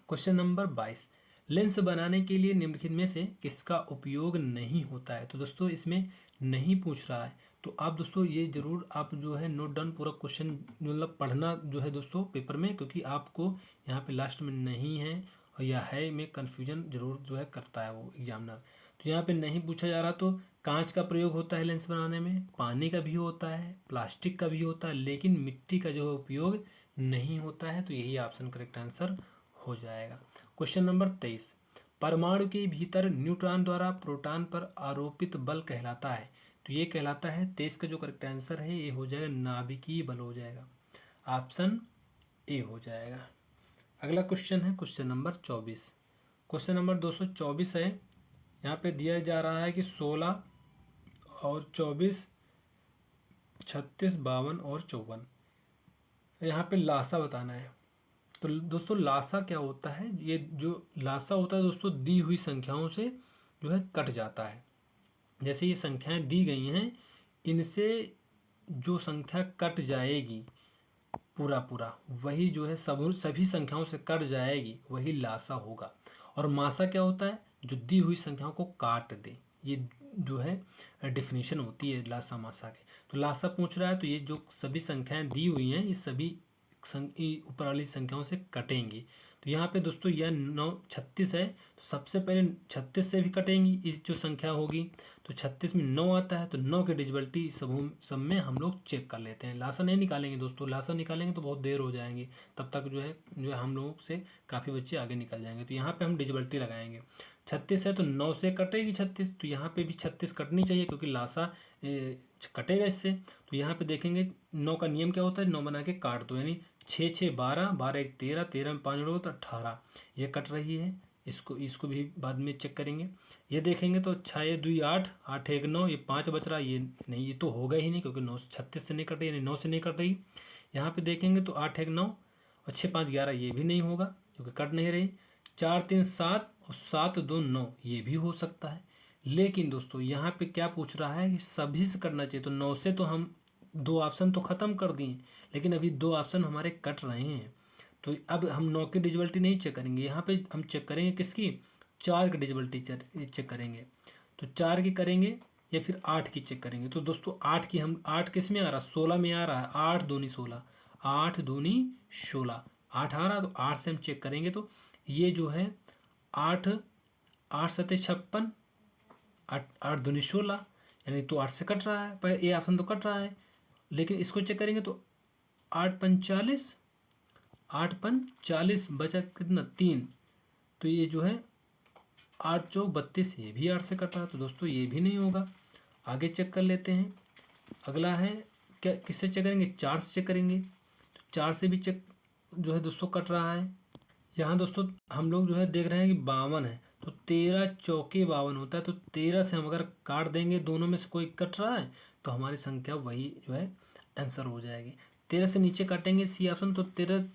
क्वेश्चन नंबर 22, लेंस बनाने के लिए निम्नलिखित में से किसका उपयोग नहीं होता है? तो दोस्तों इसमें नहीं पूछ रहा है, तो आप दोस्तों ये जरूर आप जो है नोट डाउन पूरा क्वेश्चन मतलब पढ़ना जो है दोस्तों पेपर में, क्योंकि आपको यहाँ पे लास्ट में नहीं है और या है में कन्फ्यूजन जरूर जो है करता है वो एग्जामिनर। तो यहाँ पे नहीं पूछा जा रहा। तो कांच का प्रयोग होता है लेंस बनाने में, पानी का भी होता है, प्लास्टिक का भी होता है, लेकिन मिट्टी का जो है उपयोग नहीं होता है। तो यही ऑप्शन करेक्ट आंसर हो जाएगा। क्वेश्चन नंबर 23, परमाणु के भीतर न्यूट्रॉन द्वारा प्रोटॉन पर आरोपित बल कहलाता है? तो ये कहलाता है 23 का जो करेक्ट आंसर है ये हो जाएगा नाभिकीय बल हो जाएगा। ऑप्शन ए हो जाएगा। अगला क्वेश्चन है क्वेश्चन नंबर 24। क्वेश्चन नंबर 224 है, यहाँ पे दिया जा रहा है कि 16 और 24, 36, 52 और 54 यहाँ पे लासा बताना है। तो दोस्तों लासा क्या होता है, ये जो लासा होता है दोस्तों दी हुई संख्याओं से जो है कट जाता है। जैसे ये संख्याएं दी गई हैं, इनसे जो संख्या कट जाएगी पूरा वही जो है सभी संख्याओं से कट जाएगी वही लासा होगा। और मासा क्या होता है, जो दी हुई संख्याओं को काट दे। ये जो है डेफिनेशन होती है लासा मासा के। तो लासा पूछ रहा है, तो ये जो सभी संख्याएं दी हुई हैं ये सभी ऊपर वाली संख्याओं से कटेंगी। तो यहाँ पे दोस्तों यह 9 36 है, तो सबसे पहले 36 से भी कटेंगी इस जो संख्या होगी। तो 36 में 9 आता है, तो 9 की डिजिबिलिटी इस सब में हम लोग चेक कर लेते हैं। लासा नहीं निकालेंगे दोस्तों, लासा निकालेंगे तो बहुत देर हो जाएंगे, तब तक जो है हम लोगों से काफ़ी बच्चे आगे निकल जाएंगे। तो यहाँ पे हम डिजिबिलिटी लगाएंगे। 36 है तो 9 से कटेगी 36, तो यहाँ पे भी 36 कटनी चाहिए क्योंकि लासा कटेगा इससे। तो यहाँ पे देखेंगे 9 का नियम क्या होता है, 9 बना के काट दो, यानी 6 6 12, 12 1 13, 13 में 5 जोड़ो तो 18, ये कट रही है। इसको भी बाद में चेक करेंगे। ये देखेंगे तो 6 2 8, 8 1 9, ये 5 बच रहा, ये नहीं, ये तो होगा ही नहीं क्योंकि 9 36 से नहीं कट रही, यानी 9 से नहीं कट रही। यहाँ पे देखेंगे तो 8 1 9 और 6 5 11, ये भी नहीं होगा क्योंकि कट नहीं रही। 4 3 7 और 7 2 9, ये भी हो सकता है। लेकिन दोस्तों यहाँ पे क्या पूछ रहा है कि सभी से करना चाहिए, तो 9 से तो हम 2 ऑप्शन तो ख़त्म कर दिए, लेकिन अभी 2 ऑप्शन हमारे कट रहे हैं। तो अब हम 9 की डिजिबिलिटी नहीं चेक करेंगे, यहाँ पे हम चेक करेंगे किसकी, 4 की डिजिबिलिटी चेक करेंगे। तो 4 की करेंगे या फिर 8 की चेक करेंगे। तो दोस्तों 8 की, हम 8 किस में आ रहा है, 16 में आ रहा है। 8 दूनी 16, 8 दूनी 16, 8 आ रहा, तो 8 से हम चेक करेंगे। तो ये जो है 8 8 7 56, 8 दूनी 16, यानी तो 8 से कट रहा है, पर ये ऑप्शन तो कट रहा है। लेकिन इसको चेक करेंगे तो 8 5 40, 8 5 40, बचा कितना 3, तो ये जो है 8 चौक 32, ये भी 8 से कट रहा है, तो दोस्तों ये भी नहीं होगा। आगे चेक कर लेते हैं। अगला है क्या, किससे चेक करेंगे, 4 से चेक करेंगे। तो 4 से भी चेक जो है दोस्तों कट रहा है। यहाँ दोस्तों हम लोग जो है देख रहे हैं कि 52 है, तो 13 चौके 52 होता है। तो 13 से हम अगर काट देंगे, दोनों में से कोई कट रहा है, तो हमारी संख्या वही जो है आंसर हो जाएगी। 13 से नीचे काटेंगे सी ऑप्शन, तो 13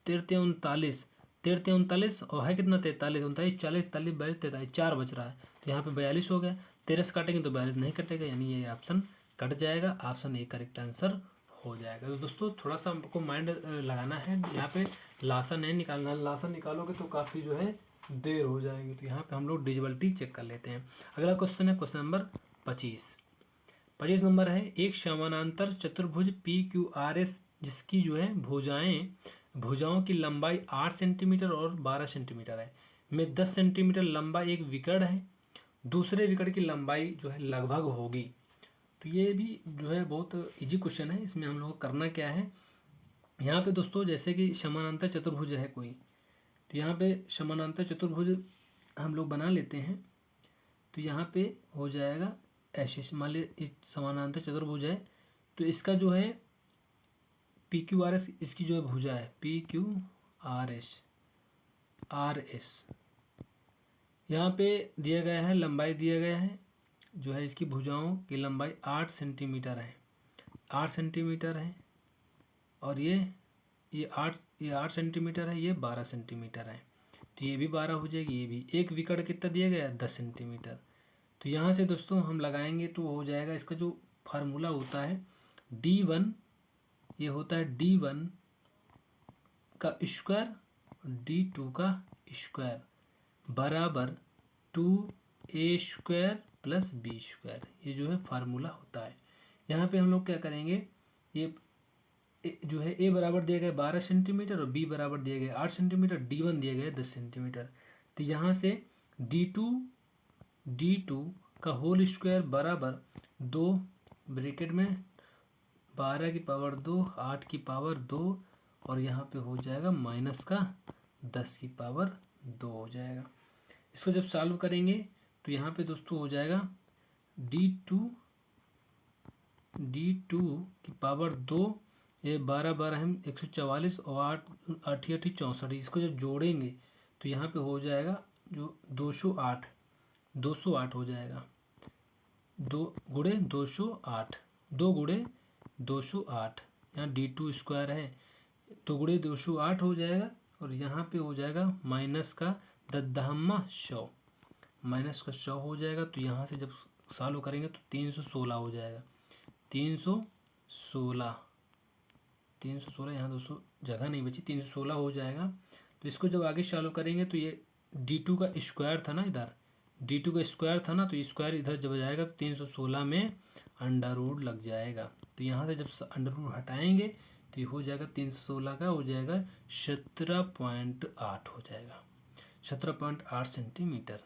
13 39, 13 39 और है कितना 43 39 40 41 42 43, 4 बच रहा है, तो यहाँ पे 42 हो गया। 13 से काटेंगे तो 42 नहीं कटेगा, यानी ये ऑप्शन कट जाएगा। ऑप्शन ए करेक्ट आंसर हो जाएगा। तो दोस्तों थोड़ा सा हमको माइंड लगाना है, यहाँ पे लासा नहीं निकालना है, लासा निकालोगे तो काफ़ी जो है देर हो जाएगी। तो यहाँ पे हम लोग डिजिबिलिटी चेक कर लेते हैं। अगला क्वेश्चन है क्वेश्चन नंबर 25 नंबर है, एक समानांतर चतुर्भुज पी क्यू आर एस जिसकी जो है भुजाओं की लंबाई 8 सेंटीमीटर और 12 सेंटीमीटर है, में 10 सेंटीमीटर लंबा एक विकर्ण है, दूसरे विकर्ण की लंबाई जो है लगभग होगी। तो ये भी जो है बहुत इजी क्वेश्चन है। इसमें हम लोग को करना क्या है, यहाँ पे दोस्तों जैसे कि समानांतर चतुर्भुज है कोई, तो यहाँ पे समानांतर चतुर्भुज हम लोग बना लेते हैं। तो यहाँ पे हो जाएगा ऐसे, मान ली इस समानांतर चतुर्भुज है, तो इसका जो है पी क्यू आर एस, इसकी जो है भुजा है पी क्यू आर एस यहाँ पे दिया गया है, लंबाई दिया गया है, जो है इसकी भुजाओं की लंबाई 8 सेंटीमीटर है, 8 सेंटीमीटर है, और ये 8 सेंटीमीटर है, ये 12 सेंटीमीटर है, तो ये भी 12 हो जाएगी। ये भी एक विकर्ण कितना दिया गया है, 10 सेंटीमीटर। तो यहाँ से दोस्तों हम लगाएंगे तो हो जाएगा, इसका जो फार्मूला होता है D1, ये होता है D1 का स्क्वायर, D2 का स्क्वायर बराबर 2a square plus B square, ये जो है फार्मूला होता है। यहाँ पे हम लोग क्या करेंगे, ये जो है a बराबर दिया गया 12 सेंटीमीटर और b बराबर दिया गया 8 सेंटीमीटर, D1 दिया गया 10 सेंटीमीटर। तो यहाँ से D2 का होल स्क्वायर बराबर 2 ब्रैकेट में 12 की पावर 2, 8 की पावर 2, और यहाँ पे हो जाएगा माइनस का 10 की पावर 2 हो जाएगा। इसको जब सॉल्व करेंगे तो यहाँ पे दोस्तों हो जाएगा D2 की पावर 2, ये 12 12 हम 144 और 8 8 8 64, इसको जब जोड़ेंगे तो यहाँ पे हो जाएगा जो 208 हो जाएगा, 2 गुणे 208, 2 गुणे 208, यहाँ D2 स्क्वायर है, 2 गुणे 208 हो जाएगा, और यहाँ पे हो जाएगा माइनस का 10 माइनस का 100 हो जाएगा। तो यहाँ से जब सॉल्व करेंगे तो 316 हो जाएगा, 316 यहाँ दोस्तों जगह नहीं बची, 316 हो जाएगा। तो इसको जब आगे सॉल्व करेंगे तो ये D2 का स्क्वायर था ना, इधर D2 का स्क्वायर था ना, तो स्क्वायर इधर जब जाएगा तो 316 में अंडर रूट लग जाएगा। तो यहाँ से जब अंडर रूट हटाएंगे तो ये हो जाएगा 316 का हो जाएगा 17.8 हो जाएगा, 17.8 सेंटीमीटर।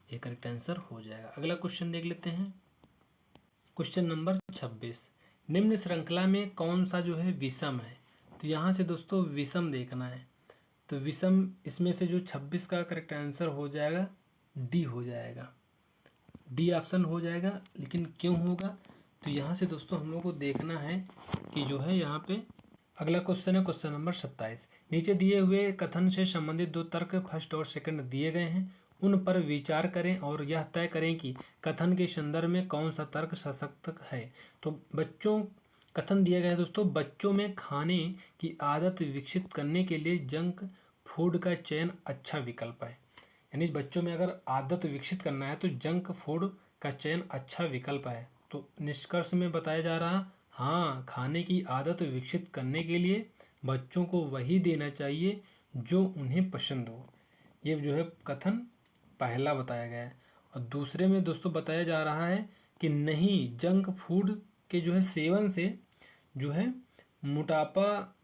ये करेक्ट आंसर हो जाएगा। अगला क्वेश्चन देख लेते हैं। क्वेश्चन नंबर 26, निम्न श्रृंखला में कौन सा जो है विषम है? तो यहाँ से दोस्तों विषम देखना है। तो विषम इसमें से जो 26 का करेक्ट आंसर हो जाएगा डी हो जाएगा, डी ऑप्शन हो जाएगा। लेकिन क्यों होगा? तो यहाँ से दोस्तों हम लोग को देखना है कि जो है यहाँ पे अगला क्वेश्चन है क्वेश्चन नंबर 27, नीचे दिए हुए कथन से संबंधित दो तर्क फर्स्ट और सेकंड दिए गए हैं, उन पर विचार करें और यह तय करें कि कथन के संदर्भ में कौन सा तर्क सशक्त है। तो बच्चों कथन दिया गया है दोस्तों, बच्चों में खाने की आदत विकसित करने के लिए जंक फूड का चयन अच्छा विकल्प है। यानी बच्चों में अगर आदत विकसित करना है तो जंक फूड का चयन अच्छा विकल्प है। तो निष्कर्ष में बताया जा रहा, हाँ, खाने की आदत विकसित करने के लिए बच्चों को वही देना चाहिए जो उन्हें पसंद हो। ये जो है कथन पहला बताया गया है। और दूसरे में दोस्तों बताया जा रहा है कि नहीं, जंक फूड के जो है सेवन से जो है मोटापा,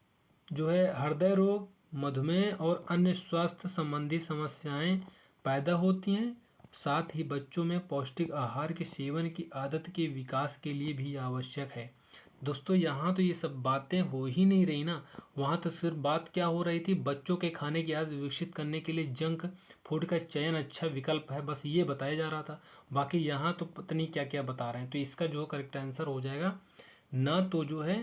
जो है हृदय रोग, मधुमेह और अन्य स्वास्थ्य संबंधी समस्याएं पैदा होती हैं। साथ ही बच्चों में पौष्टिक आहार के सेवन की आदत के विकास के लिए भी आवश्यक है। दोस्तों यहाँ तो ये सब बातें हो ही नहीं रही ना, वहाँ तो सिर्फ बात क्या हो रही थी, बच्चों के खाने की आदत विकसित करने के लिए जंक फूड का चयन अच्छा विकल्प है, बस ये बताया जा रहा था। बाकी यहाँ तो पता नहीं क्या क्या बता रहे हैं। तो इसका जो करेक्ट आंसर हो जाएगा ना तो जो है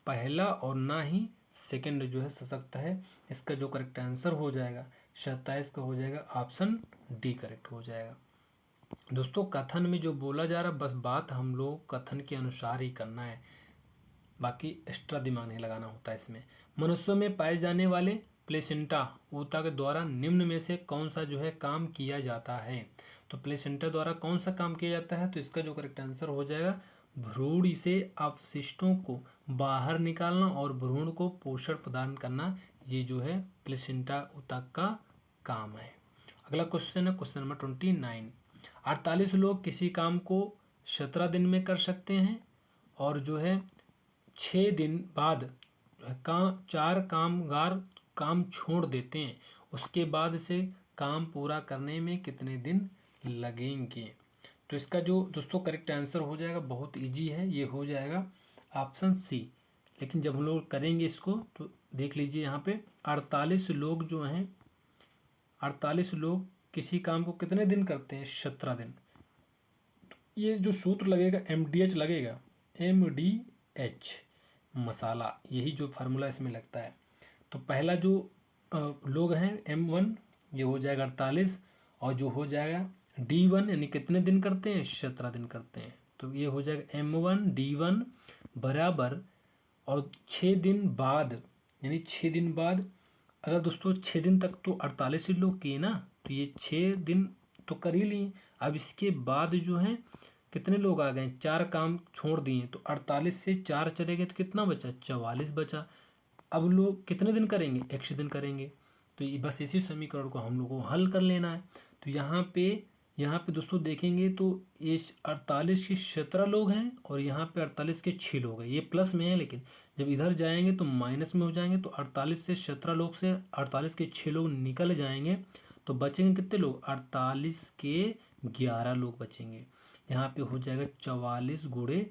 पहला और ना ही सेकंड जो है सशक्त है। इसका जो करेक्ट आंसर हो जाएगा 27 का हो जाएगा ऑप्शन डी करेक्ट हो जाएगा। दोस्तों कथन में जो बोला जा रहा है बस बात हम लोग कथन के अनुसार ही करना है, बाकी एक्स्ट्रा दिमाग नहीं लगाना होता है इसमें। मनुष्यों में पाए जाने वाले प्लेसेंटा ऊतक के द्वारा निम्न में से कौन सा जो है काम किया जाता है? तो प्लेसेंटा द्वारा कौन सा काम किया जाता है? तो इसका जो करेक्ट आंसर हो जाएगा भ्रूण से अवशिष्टों को बाहर निकालना और भ्रूण को पोषण प्रदान करना, ये जो है प्लेसेंटा ऊतक का काम है। अगला क्वेश्चन है क्वेश्चन नंबर 29, 48 लोग किसी काम को 17 दिन में कर सकते हैं और जो है 6 दिन बाद चार कामगार काम छोड़ देते हैं, उसके बाद से काम पूरा करने में कितने दिन लगेंगे? तो इसका जो दोस्तों करेक्ट आंसर हो जाएगा बहुत इजी है, ये हो जाएगा ऑप्शन सी। लेकिन जब हम लोग करेंगे इसको तो देख लीजिए यहाँ पे 48 लोग जो हैं, 48 लोग किसी काम को कितने दिन करते हैं? 17 दिन। तो ये जो सूत्र लगेगा MDH लगेगा, MDH मसाला, यही जो फार्मूला इसमें लगता है। तो पहला जो लोग हैं M1 ये हो जाएगा 48 और जो हो जाएगा D1 यानी कितने दिन करते हैं? 17 दिन करते हैं। तो ये हो जाएगा M1 D1 बराबर, और 6 दिन बाद यानी 6 दिन बाद, अगर दोस्तों 6 दिन तक तो 48 ही लोग किए ना, तो ये 6 दिन तो कर ही लिए। अब इसके बाद जो है कितने लोग आ गए? 4 काम छोड़ दिए, तो 48 से 4 चले गए तो कितना बचा? 44 बचा। अब लोग कितने दिन करेंगे? 100 दिन करेंगे। तो ये बस इसी समीकरण को हम लोग को हल कर लेना है। तो यहाँ पे दोस्तों देखेंगे तो ये 48 के 17 लोग हैं और यहाँ पे 48 के 6 लोग हैं। ये प्लस में है, लेकिन जब इधर जाएंगे तो माइनस में हो जाएंगे। तो 48 से 17 लोग से 48 के 6 लोग निकल जाएंगे, तो बचेंगे कितने लोग? 48 के 11 लोग बचेंगे। यहाँ पे हो जाएगा 44 गुणे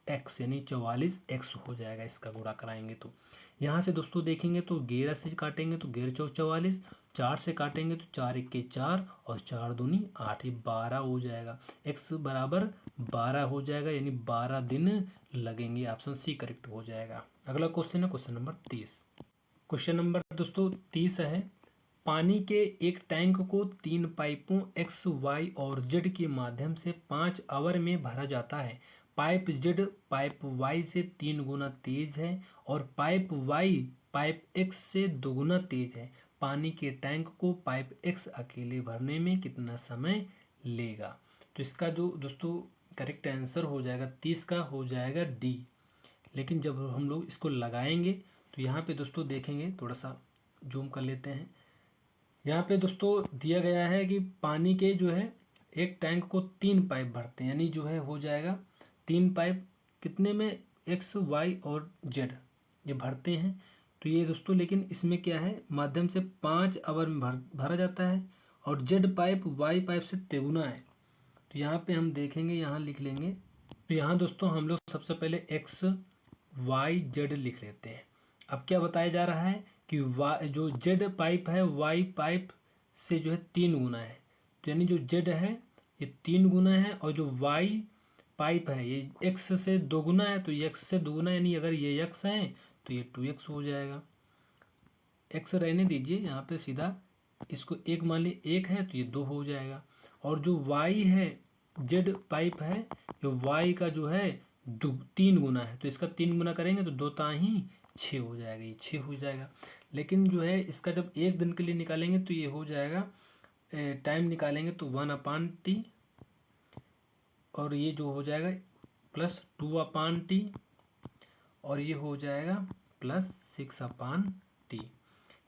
x यानी 44x हो जाएगा। इसका गुणा कराएंगे तो यहाँ से दोस्तों देखेंगे तो 11 से काटेंगे तो 11 चौक 44, 4 से काटेंगे तो 4 1 4 और 4 दूनी 8, ये 12 हो जाएगा। x बराबर 12 हो जाएगा, यानी 12 दिन लगेंगे। ऑप्शन सी करेक्ट हो जाएगा। अगला क्वेश्चन है क्वेश्चन नंबर 30। क्वेश्चन नंबर दोस्तों 30 है, पानी के एक टैंक को 3 पाइपों X, Y और Z के माध्यम से 5 आवर में भरा जाता है। पाइप Z पाइप Y से 3 गुना तेज है और पाइप Y पाइप X से 2 गुना तेज है। पानी के टैंक को पाइप X अकेले भरने में कितना समय लेगा? तो इसका जो दोस्तों करेक्ट आंसर हो जाएगा 30 का हो जाएगा डी। लेकिन जब हम लोग इसको लगाएंगे तो यहाँ पे दोस्तों देखेंगे, थोड़ा सा जूम कर लेते हैं। यहाँ पे दोस्तों दिया गया है कि पानी के जो है एक टैंक को 3 पाइप भरते हैं, यानी जो है हो जाएगा 3 पाइप कितने में? X, Y और Z। ये भरते हैं। तो ये दोस्तों लेकिन इसमें क्या है, माध्यम से 5 आवर में भरा जाता है और जेड पाइप वाई पाइप से तिगुना है। तो यहाँ पे हम देखेंगे, यहाँ लिख लेंगे। तो यहाँ दोस्तों हम लोग सबसे पहले एक्स वाई जेड लिख लेते हैं। अब क्या बताया जा रहा है कि वाई जो जेड पाइप है वाई पाइप से जो है 3 गुना है। तो यानी जो जेड है ये 3 गुना है और जो वाई पाइप है ये एक्स से 2 गुना है। तो ये एक्स से 2 गुना, यानी अगर ये एक्स है तो ये 2x हो जाएगा। एक्स रहने दीजिए यहाँ पे, सीधा इसको एक मान ली, 1 है तो ये 2 हो जाएगा। और जो वाई है जेड पाइप है, जो वाई का जो है 3 गुना है। तो इसका 3 गुना करेंगे तो 2 ताही 6 हो जाएगा, ये 6 हो जाएगा। लेकिन जो है इसका जब 1 दिन के लिए निकालेंगे तो ये हो जाएगा, टाइम निकालेंगे तो 1/t, और ये जो हो जाएगा +2/t, और ये हो जाएगा +6/t।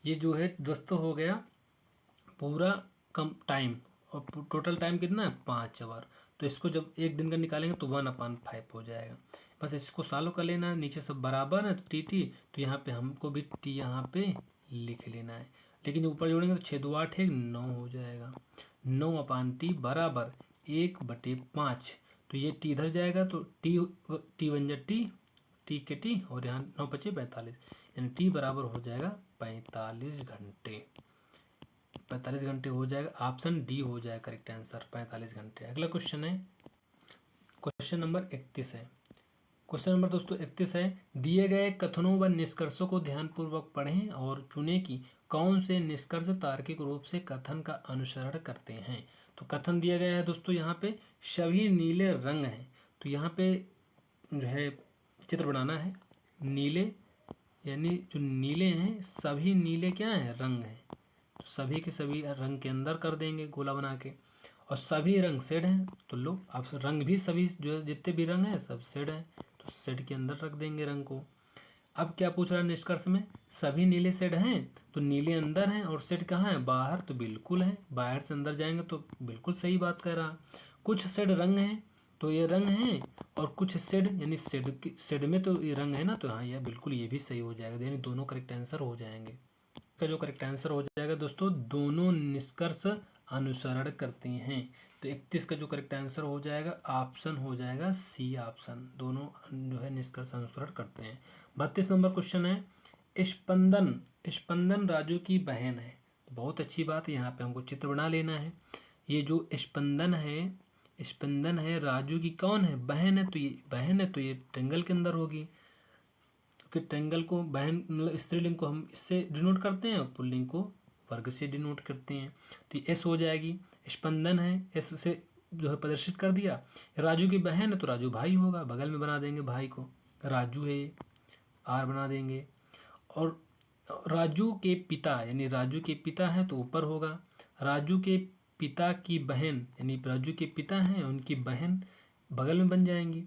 ये जो है दोस्तों हो गया पूरा कम टाइम, और टोटल टाइम कितना है 5 आवर। तो इसको जब 1 दिन का निकालेंगे तो 1/5 हो जाएगा। बस इसको सॉल्व कर लेना है, नीचे सब बराबर है तो टी, तो यहाँ पे हमको भी टी यहाँ पे लिख लेना है। लेकिन ऊपर जोड़ेंगे तो 6 2 8 1 9 हो जाएगा। 9/t बराबर 1/5। तो ये टी इधर जाएगा तो टी बन जाए टी के टी, और यहाँ 9 5 45, यानी टी बराबर हो जाएगा 45 घंटे। 45 घंटे हो जाएगा, ऑप्शन डी हो जाएगा करेक्ट आंसर, 45 घंटे। अगला क्वेश्चन है, क्वेश्चन नंबर 31 है। क्वेश्चन नंबर दोस्तों 31 है, दिए गए कथनों व निष्कर्षों को ध्यानपूर्वक पढ़ें और चुनें कि कौन से निष्कर्ष तार्किक रूप से कथन का अनुसरण करते हैं। तो कथन दिया गया है दोस्तों यहाँ पे, सभी नीले रंग हैं। तो यहाँ पे जो है चित्र बनाना है, नीले यानी जो नीले हैं, सभी नीले क्या हैं, रंग हैं। तो सभी के सभी रंग के अंदर कर देंगे गोला बना के, और सभी रंग शेड हैं। तो लो आप रंग भी सभी जो जितने भी रंग हैं सब शेड हैं, तो शेड के अंदर रख देंगे रंग को। अब क्या पूछ रहा है निष्कर्ष में, सभी नीले शेड हैं, तो नीले अंदर हैं और शेड कहाँ है, बाहर। तो बिल्कुल है, बाहर से अंदर जाएंगे तो बिल्कुल सही बात कह रहा। कुछ शेड रंग हैं तो ये रंग हैं, और कुछ शेड यानी शेड में तो ये रंग है ना, तो हाँ ये बिल्कुल ये भी सही हो जाएगा, यानी दोनों करेक्ट आंसर हो जाएंगे। इसका जो करेक्ट आंसर हो जाएगा दोस्तों, दोनों निष्कर्ष अनुसरण करते हैं। तो 31 का जो करेक्ट आंसर हो जाएगा ऑप्शन हो जाएगा सी ऑप्शन, दोनों जो है निष्कर्ष अनुसरण करते हैं। 32 नंबर क्वेश्चन है, स्पंदन स्पंदन राजू की बहन है। बहुत अच्छी बात है, यहाँ पे हमको चित्र बना लेना है। ये जो स्पंदन है राजू की कौन है, बहन है। तो ये बहन है तो ये ट्रायंगल के अंदर होगी, क्योंकि ट्रायंगल को बहन मतलब स्त्रीलिंग को हम इससे डिनोट करते हैं और पुल्लिंग को वर्ग से डिनोट करते हैं। तो ये एस हो जाएगी, स्पंदन है एस से जो है प्रदर्शित कर दिया। राजू की बहन है तो राजू भाई होगा, बगल में बना देंगे भाई को, राजू है आर बना देंगे। और राजू के पिता यानी राजू के पिता हैं तो ऊपर होगा, राजू के पिता की बहन यानी राजू के पिता हैं उनकी बहन बगल में बन जाएंगी।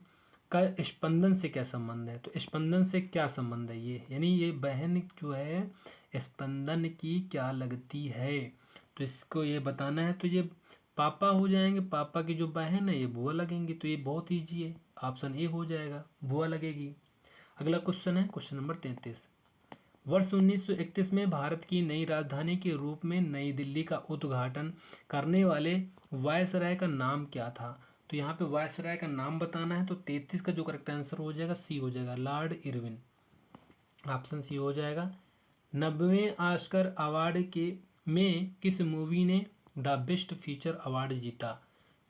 का स्पंदन से क्या संबंध है, तो स्पंदन से क्या संबंध है ये, यानी ये बहन जो है स्पंदन की क्या लगती है, तो इसको ये बताना है। तो ये पापा हो जाएंगे, पापा की जो बहन है ये बुआ लगेंगी। तो ये बहुत ईजी है, ऑप्शन ए हो जाएगा, बुआ लगेगी। अगला क्वेश्चन है क्वेश्चन नंबर 33, वर्ष 1931 में भारत की नई राजधानी के रूप में नई दिल्ली का उद्घाटन करने वाले वायसराय का नाम क्या था। तो यहाँ पे वायसराय का नाम बताना है। तो 33 का जो करेक्ट आंसर हो जाएगा सी हो जाएगा, लॉर्ड इरविन, ऑप्शन सी हो जाएगा। 90वें ऑस्कर अवार्ड के में किस मूवी ने द बेस्ट फीचर अवार्ड जीता।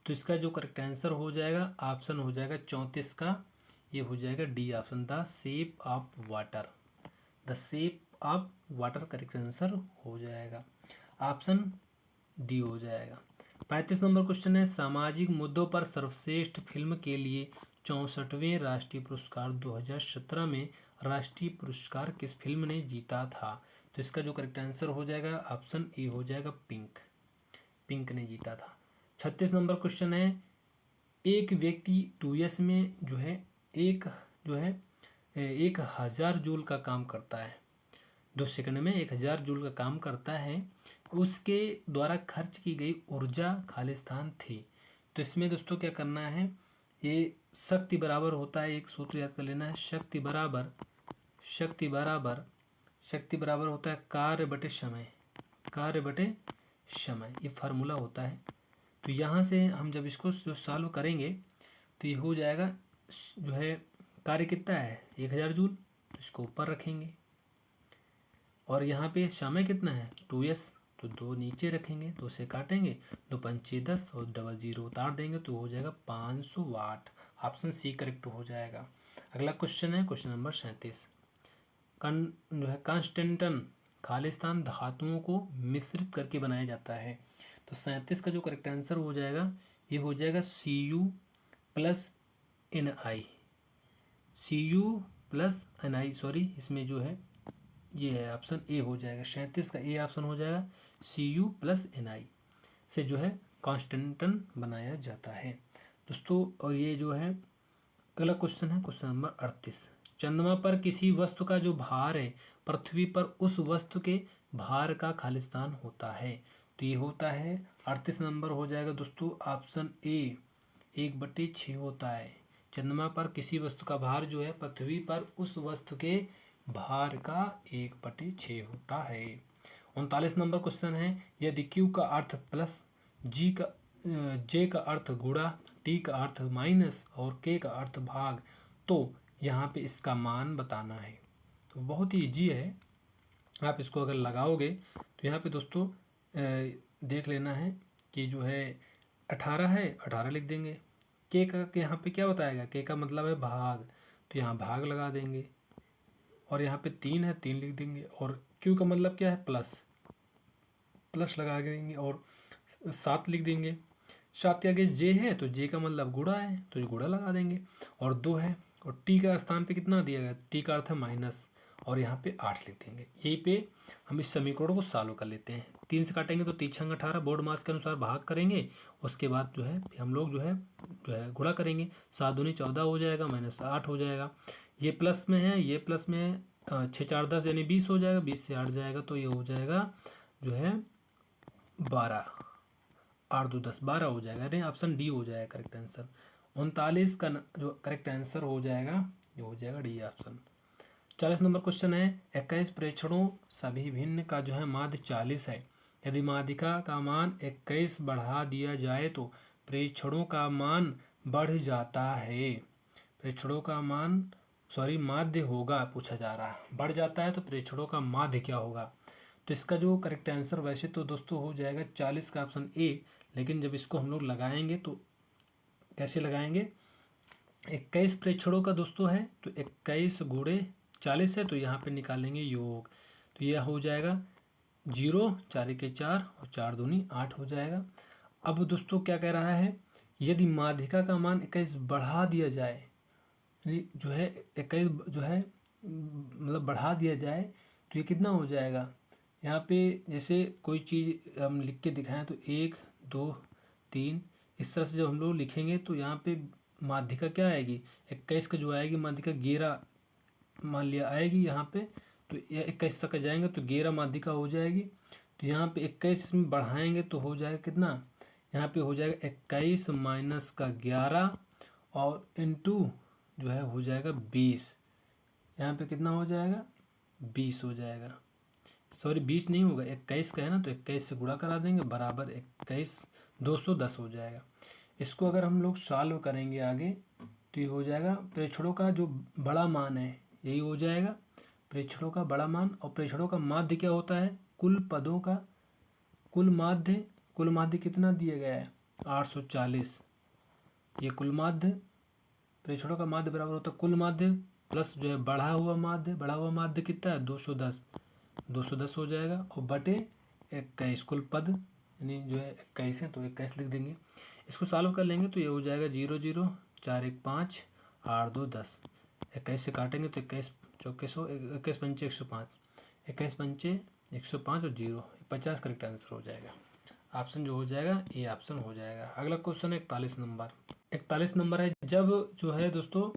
तो इसका जो करेक्ट आंसर हो जाएगा ऑप्शन हो जाएगा 34 का, ये हो जाएगा D option, the shape of water, the shape of water correct answer हो जाएगा, ऑप्शन डी हो जाएगा। 35 नंबर क्वेश्चन है, सामाजिक मुद्दों पर सर्वश्रेष्ठ फिल्म के लिए 64वें राष्ट्रीय पुरस्कार 2017 में राष्ट्रीय पुरस्कार किस फिल्म ने जीता था। तो इसका जो करेक्ट आंसर हो जाएगा ऑप्शन ए हो जाएगा, पिंक, पिंक ने जीता था। 36 नंबर क्वेश्चन है, एक व्यक्ति 2s में जो है 1000 जूल का काम करता है, 2 सेकंड में 1000 जूल का काम करता है, उसके द्वारा खर्च की गई ऊर्जा खालिस्तान थी। तो इसमें दोस्तों क्या करना है, ये शक्ति बराबर होता है, एक सूत्र याद कर लेना है, शक्ति बराबर शक्ति बराबर होता है कार्य बटे समय, ये फार्मूला होता है। तो यहाँ से हम जब इसको जो सॉल्व करेंगे तो ये हो जाएगा जो है कार्य कितना है 1000 जूल, तो इसको ऊपर रखेंगे और यहाँ पे समय कितना है 2s, तो 2 नीचे रखेंगे, 2 से काटेंगे, 2 पंचे 10 और डबल जीरो उतार देंगे तो हो जाएगा 500 वाट। ऑप्शन सी करेक्ट हो जाएगा। अगला क्वेश्चन है क्वेश्चन नंबर 37। जो है कांस्टेंटन खालिस्तान धातुओं को मिश्रित करके बनाया जाता है। तो 37 का जो करेक्ट आंसर हो जाएगा ये हो जाएगा Cu प्लस Ni, सॉरी इसमें जो है ये है ऑप्शन ए हो जाएगा। 37 का ए ऑप्शन हो जाएगा Cu प्लस Ni से जो है कांस्टेंटन बनाया जाता है दोस्तों। और ये जो है अगला क्वेश्चन है क्वेश्चन नंबर 38। चंद्रमा पर किसी वस्तु का जो भार है पृथ्वी पर उस वस्तु के भार का खालिस्तान होता है। तो ये होता है 38 नंबर हो जाएगा दोस्तों ऑप्शन ए 1/6 होता है। चंद्रमा पर किसी वस्तु का भार जो है पृथ्वी पर उस वस्तु के भार का 1/6 होता है। 39 नंबर क्वेश्चन है यदि Q का अर्थ प्लस J का अर्थ गुणा, T का अर्थ माइनस और K का अर्थ भाग, तो यहाँ पे इसका मान बताना है। तो बहुत ही ईजी है, आप इसको अगर लगाओगे तो यहाँ पे दोस्तों देख लेना है कि जो है 18 है, 18 लिख देंगे। K का यहाँ पे क्या बताएगा, K का मतलब है भाग, तो यहाँ भाग लगा देंगे और यहाँ पे 3 है 3 लिख देंगे। और Q का मतलब क्या है प्लस लगा देंगे और 7 लिख देंगे। 7 के आगे J है तो J का मतलब गुणा है तो ये गुणा लगा देंगे और 2 है और T का स्थान पे कितना दिया गया, T का अर्थ है माइनस और यहाँ पे 8 लिख देंगे। यहीं पे हम इस समीकरण को सॉल्व कर लेते हैं। 3 से काटेंगे तो 3 छंग 18, बोर्ड मास के अनुसार भाग करेंगे, उसके बाद जो है हम लोग जो है गुणा करेंगे। 7 दूनी 14 हो जाएगा, माइनस 8 हो जाएगा। ये प्लस में है, ये प्लस में है, 6 4 10 यानी 20 हो जाएगा, 20 से 8 जाएगा तो ये हो जाएगा जो है 12, 8 2 10 12 हो जाएगा। अरे ऑप्शन डी हो जाएगा करेक्ट आंसर। 39 का जो करेक्ट आंसर हो जाएगा ये हो जाएगा डी ऑप्शन। 40 नंबर क्वेश्चन है 21 प्रेक्षणों सभी भिन्न का जो है माध्य 40 है। यदि माध्यिका का मान 21 बढ़ा दिया जाए तो प्रेक्षणों का मान बढ़ जाता है। प्रेक्षणों का मान माध्य होगा पूछा जा रहा है, बढ़ जाता है तो प्रेक्षणों का माध्य क्या होगा। तो इसका जो करेक्ट आंसर वैसे तो दोस्तों हो जाएगा 40 का ऑप्शन ए, लेकिन जब इसको हम लोग लगाएंगे तो कैसे लगाएंगे, 21 प्रेक्षणों का दोस्तों है तो 21 गुणे 40 है तो यहाँ पे निकालेंगे योग, तो यह हो जाएगा 0, 4 के 4 और 4 दूनी 8 हो जाएगा। अब दोस्तों क्या कह रहा है, यदि माध्यिका का मान 21 बढ़ा दिया जाए, जो है 21 जो है मतलब बढ़ा दिया जाए तो ये कितना हो जाएगा। यहाँ पे जैसे कोई चीज़ हम लिख के दिखाएं तो 1 2 3 इस तरह से जब हम लोग लिखेंगे तो यहाँ पे माध्यिका क्या आएगी, 21 का जो आएगी माध्यिका 11 मान लिया आएगी यहाँ पे, तो 21 तक जाएंगे तो 11 माध्यिका हो जाएगी। तो यहाँ पे 21 इसमें बढ़ाएंगे तो हो जाएगा कितना, यहाँ पे हो जाएगा 21 माइनस का 11 और इनटू जो है हो जाएगा 20, यहाँ पे कितना हो जाएगा 20 हो जाएगा, सॉरी 20 नहीं होगा 21 का है ना, तो 21 से गुणा करा देंगे बराबर 21 210 हो जाएगा। इसको अगर हम लोग सॉल्व करेंगे आगे तो ये हो जाएगा प्रेक्षणों का जो बड़ा मान है यही हो जाएगा प्रेक्षणों का बड़ा मान। और प्रेक्षणों का माध्य क्या होता है, कुल पदों का कुल माध्य कितना दिया गया है 840, ये कुल माध्य प्रेक्षणों का माध्य बराबर होता है कुल माध्य प्लस जो है बढ़ा हुआ माध्य कितना है 210 हो जाएगा और बटे 21 कुल पद यानी जो है 21 है तो 21 लिख देंगे। इसको सॉल्व कर लेंगे तो ये हो जाएगा 0 0 4 1 5 8 2 10, 21 से काटेंगे तो 21 चौके 100, 21 पंचे 105, 21 पंचे 105 और 0 50 करेक्ट आंसर हो जाएगा। ऑप्शन जो हो जाएगा ये ऑप्शन हो जाएगा। अगला क्वेश्चन है 41 नंबर है जब जो है दोस्तों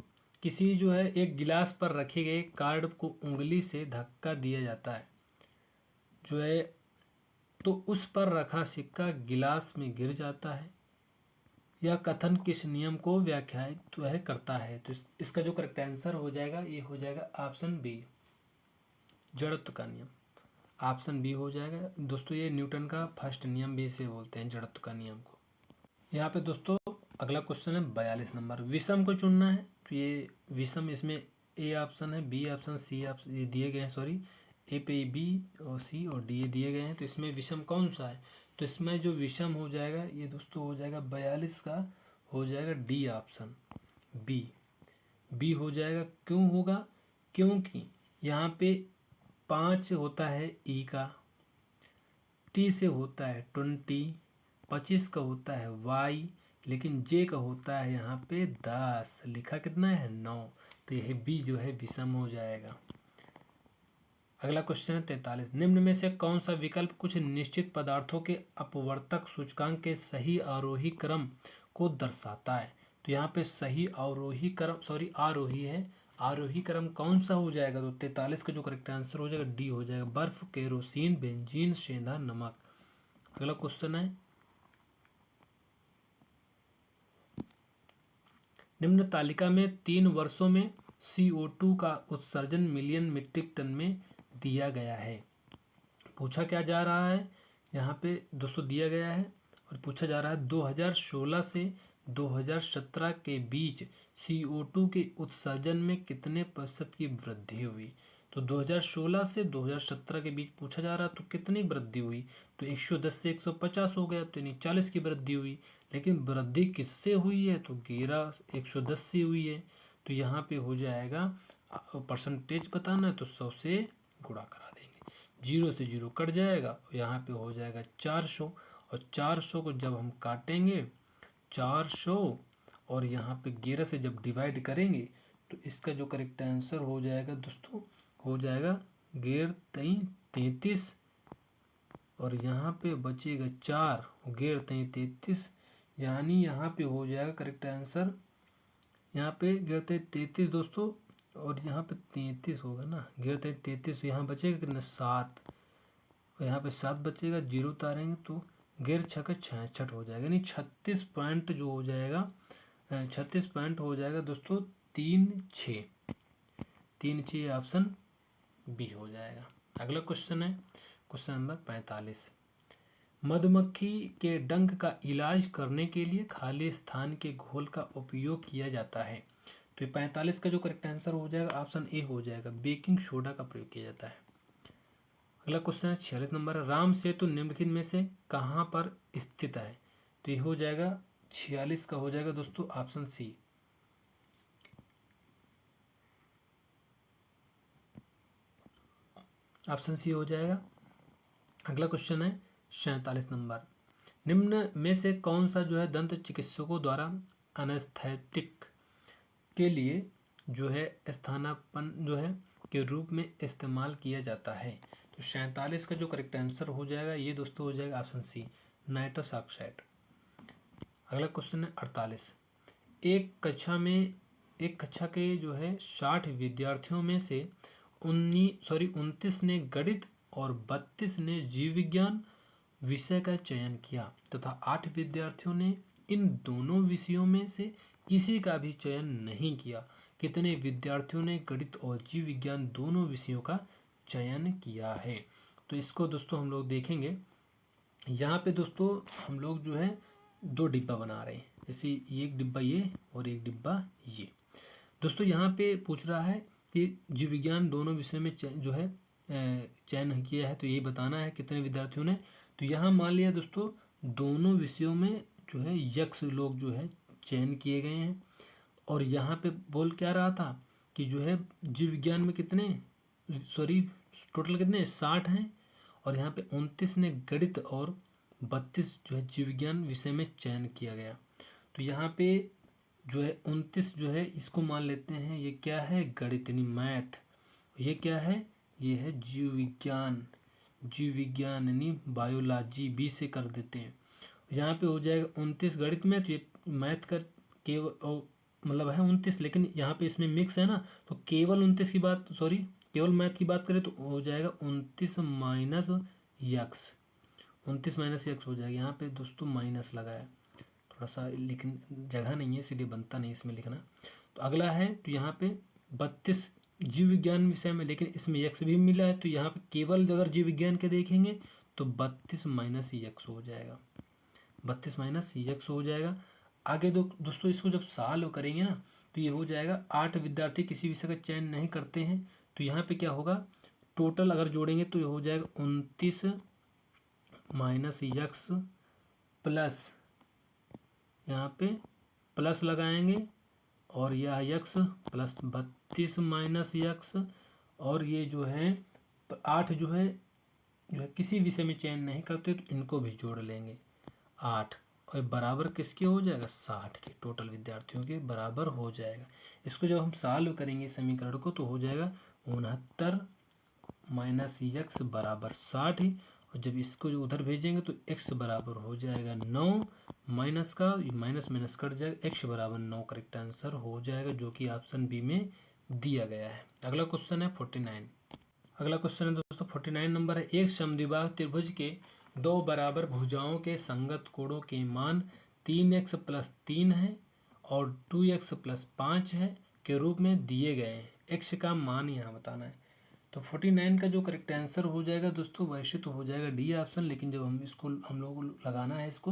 किसी जो है एक गिलास पर रखे गए कार्ड को उंगली से धक्का दिया जाता है जो है तो उस पर रखा सिक्का गिलास में गिर जाता है, यह कथन किस नियम को व्याख्यायित करता है। तो इसका जो करेक्ट आंसर हो जाएगा ये हो जाएगा ऑप्शन बी। जड़त्व का नियम, ऑप्शन बी हो जाएगा दोस्तों। ये न्यूटन का फर्स्ट नियम भी इसे बोलते हैं, जड़त्व का नियम को। यहाँ पे दोस्तों अगला क्वेश्चन है 42 नंबर, विषम को चुनना है। तो ये विषम, इसमें ए ऑप्शन है, बी ऑप्शन, सी ऑप्शन ये दिए गए हैं, सॉरी ए पे बी और सी और डी ये दिए गए हैं। तो इसमें विषम कौन सा है? तो इसमें जो विषम हो जाएगा ये दोस्तों हो जाएगा 42 का हो जाएगा डी ऑप्शन, बी। बी हो जाएगा, क्यों होगा? क्योंकि यहाँ पे 5 होता है ई का, टी से होता है 20, 25 का होता है वाई, लेकिन जे का होता है यहाँ पे 10, लिखा कितना है 9। तो यह बी जो है विषम हो जाएगा। अगला क्वेश्चन है 43, निम्न में से कौन सा विकल्प कुछ निश्चित पदार्थों के अपवर्तक सूचकांक के सही आरोही क्रम को दर्शाता है? तो यहाँ पे सही आरोही क्रम, सॉरी आरोही है, आरोही क्रम कौन सा हो जाएगा? तो 43 का जो करेक्ट आंसर हो जाएगा डी हो जाएगा, बर्फ, केरोसिन, बेंजीन, सेंधा, नमक। अगला क्वेश्चन है, निम्न तालिका में 3 वर्षों में CO2 का उत्सर्जन मिलियन मीट्रिक टन में दिया गया है। पूछा क्या जा रहा है? यहाँ पे दोस्तों दिया गया है और पूछा जा रहा है 2016 से 2017 के बीच CO2 के उत्सर्जन में कितने प्रतिशत की वृद्धि हुई? तो 2016 से 2017 के बीच पूछा जा रहा, तो कितनी वृद्धि हुई? तो 110 से 150 हो गया, तो यानी 40 की वृद्धि हुई। लेकिन वृद्धि किससे हुई है? तो 110 से हुई है। तो यहाँ पे हो जाएगा, परसेंटेज बताना है तो 100 से गुणा करा देंगे, 0 से 0 कट जाएगा, यहाँ पे हो जाएगा 400, और 400 को जब हम काटेंगे 400 और यहाँ पे 11 से जब डिवाइड करेंगे तो इसका जो करेक्ट आंसर हो जाएगा दोस्तों हो जाएगा 33, और यहाँ पे बचेगा 4, 33, यानी यहाँ पे हो जाएगा करेक्ट आंसर, यहाँ पे 33 दोस्तों, और यहाँ पे 33 होगा ना, 33, यहाँ बचेगा कितना 7, और यहाँ पे 7 बचेगा, 0 उतारेंगे तो 66 हो जाएगा, यानी 36 पॉइंट जो हो जाएगा, 36 पॉइंट हो जाएगा दोस्तों 3, 6 ऑप्शन बी हो जाएगा। अगला क्वेश्चन है क्वेश्चन नंबर 45, मधुमक्खी के डंक का इलाज करने के लिए खाली स्थान के घोल का उपयोग किया जाता है। तो ये 45 का जो करेक्ट आंसर हो जाएगा ऑप्शन ए हो जाएगा, बेकिंग सोडा का प्रयोग किया जाता है। अगला क्वेश्चन है 46 नंबर, राम सेतु निम्नलिखित में से कहाँ पर स्थित है? तो ये हो जाएगा 46 का हो जाएगा दोस्तों ऑप्शन सी। ऑप्शन सी हो जाएगा। अगला क्वेश्चन है 47 नंबर, निम्न में से कौन सा जो है दंत चिकित्सकों द्वारा एनेस्थेटिक के लिए जो है स्थानापन्न जो है के रूप में इस्तेमाल किया जाता है? तो 47 का जो करेक्ट आंसर हो जाएगा ये दोस्तों हो जाएगा ऑप्शन सी, नाइट्रस ऑक्साइड। अगला क्वेश्चन है 48, एक कक्षा के जो है 60 विद्यार्थियों में से 29 ने गणित और 32 ने जीव विज्ञान विषय का चयन किया तथा 8 विद्यार्थियों ने इन दोनों विषयों में से किसी का भी चयन नहीं किया। कितने विद्यार्थियों ने गणित और जीव विज्ञान दोनों विषयों का चयन किया है? तो इसको दोस्तों हम लोग देखेंगे। यहाँ पे दोस्तों हम लोग जो है 2 डिब्बा बना रहे हैं, जैसे एक डिब्बा ये और एक डिब्बा ये। दोस्तों यहाँ पे पूछ रहा है कि जीव विज्ञान दोनों विषय में जो है चयन किया है, तो ये बताना है कितने विद्यार्थियों ने। तो यहाँ मान लिया दोस्तों दोनों विषयों में जो है यक्ष लोग जो है चयन किए गए हैं, और यहाँ पे बोल क्या रहा था कि जो है जीव विज्ञान में कितने, सॉरी टोटल कितने 60 हैं, और यहाँ पे 29 ने गणित और 32 जो है जीव विज्ञान विषय में चयन किया गया। तो यहाँ पे जो है 29 जो है इसको मान लेते हैं ये क्या है, गणित यानी मैथ। ये क्या है, ये है जीव विज्ञान, जीव विज्ञान यानी बायोलॉजी, बी से कर देते हैं। यहाँ पे हो जाएगा 29 गणित में, तो ये मैथ का केवल मतलब है 29, लेकिन यहाँ पे इसमें मिक्स है ना, तो केवल 29 की बात, सॉरी केवल मैथ की बात करें तो हो जाएगा 29 माइनस यक्स, 29 माइनस यक्स हो जाएगा। यहाँ पे दोस्तों माइनस लगाया, थोड़ा सा लेकिन जगह नहीं है इसलिए बनता नहीं इसमें लिखना। तो अगला है, तो यहाँ पे 32 जीव विज्ञान विषय में, लेकिन इसमें यक्स भी मिला है, तो यहाँ पे केवल अगर जीव विज्ञान के देखेंगे तो 32 माइनस यक्स हो जाएगा, 32 माइनस यक्स हो जाएगा। आगे दोस्तों इसको जब सॉल्व करेंगे ना तो ये हो जाएगा 8 विद्यार्थी किसी विषय का चयन नहीं करते हैं, तो यहाँ पे क्या होगा, टोटल अगर जोड़ेंगे तो ये हो जाएगा 29 माइनस यक्स प्लस, यहाँ पे प्लस लगाएंगे और यह यक्स प्लस 32 माइनस यक्स, और ये जो है 8 जो है किसी विषय में चयन नहीं करते तो इनको भी जोड़ लेंगे 8, और बराबर किसके हो जाएगा, 60 के, टोटल विद्यार्थियों के बराबर हो जाएगा। इसको जब हम सॉल्व करेंगे समीकरण को तो हो जाएगा 69 माइनस यक्स बराबर 60, और जब इसको जो उधर भेजेंगे तो x बराबर हो जाएगा 9, माइनस का माइनस माइनस कट जाएगा, x बराबर 9 करेक्ट आंसर हो जाएगा, जो कि ऑप्शन बी में दिया गया है। अगला क्वेश्चन है 49। अगला क्वेश्चन है दोस्तों 49 नंबर है, एक समद्विबाहु त्रिभुज के दो बराबर भुजाओं के संगत कोणों के मान 3x प्लस 3 है और 2x प्लस 5 है के रूप में दिए गए हैं, x का मान यहाँ बताना है। तो 49 का जो करेक्ट आंसर हो जाएगा दोस्तों वैसे तो हो जाएगा डी ऑप्शन, लेकिन जब हम लोग को लगाना है इसको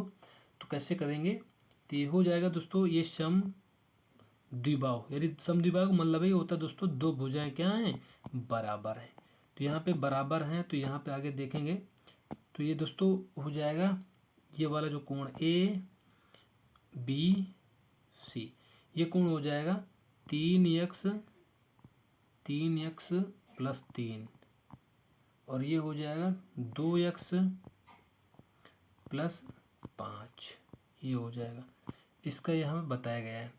तो कैसे करेंगे, तो ये हो जाएगा दोस्तों, ये समद्विबाहु, यदि समद्विबाहु मतलब ही होता है दोस्तों दो भुजाएं क्या हैं, बराबर हैं, तो यहाँ पे बराबर हैं, तो यहाँ पे आगे देखेंगे तो ये दोस्तों हो जाएगा ये वाला जो कोण ए बी सी, ये कोण हो जाएगा 3x प्लस 3, और ये हो जाएगा 2x प्लस 5, ये हो जाएगा, इसका यहाँ पे बताया गया है।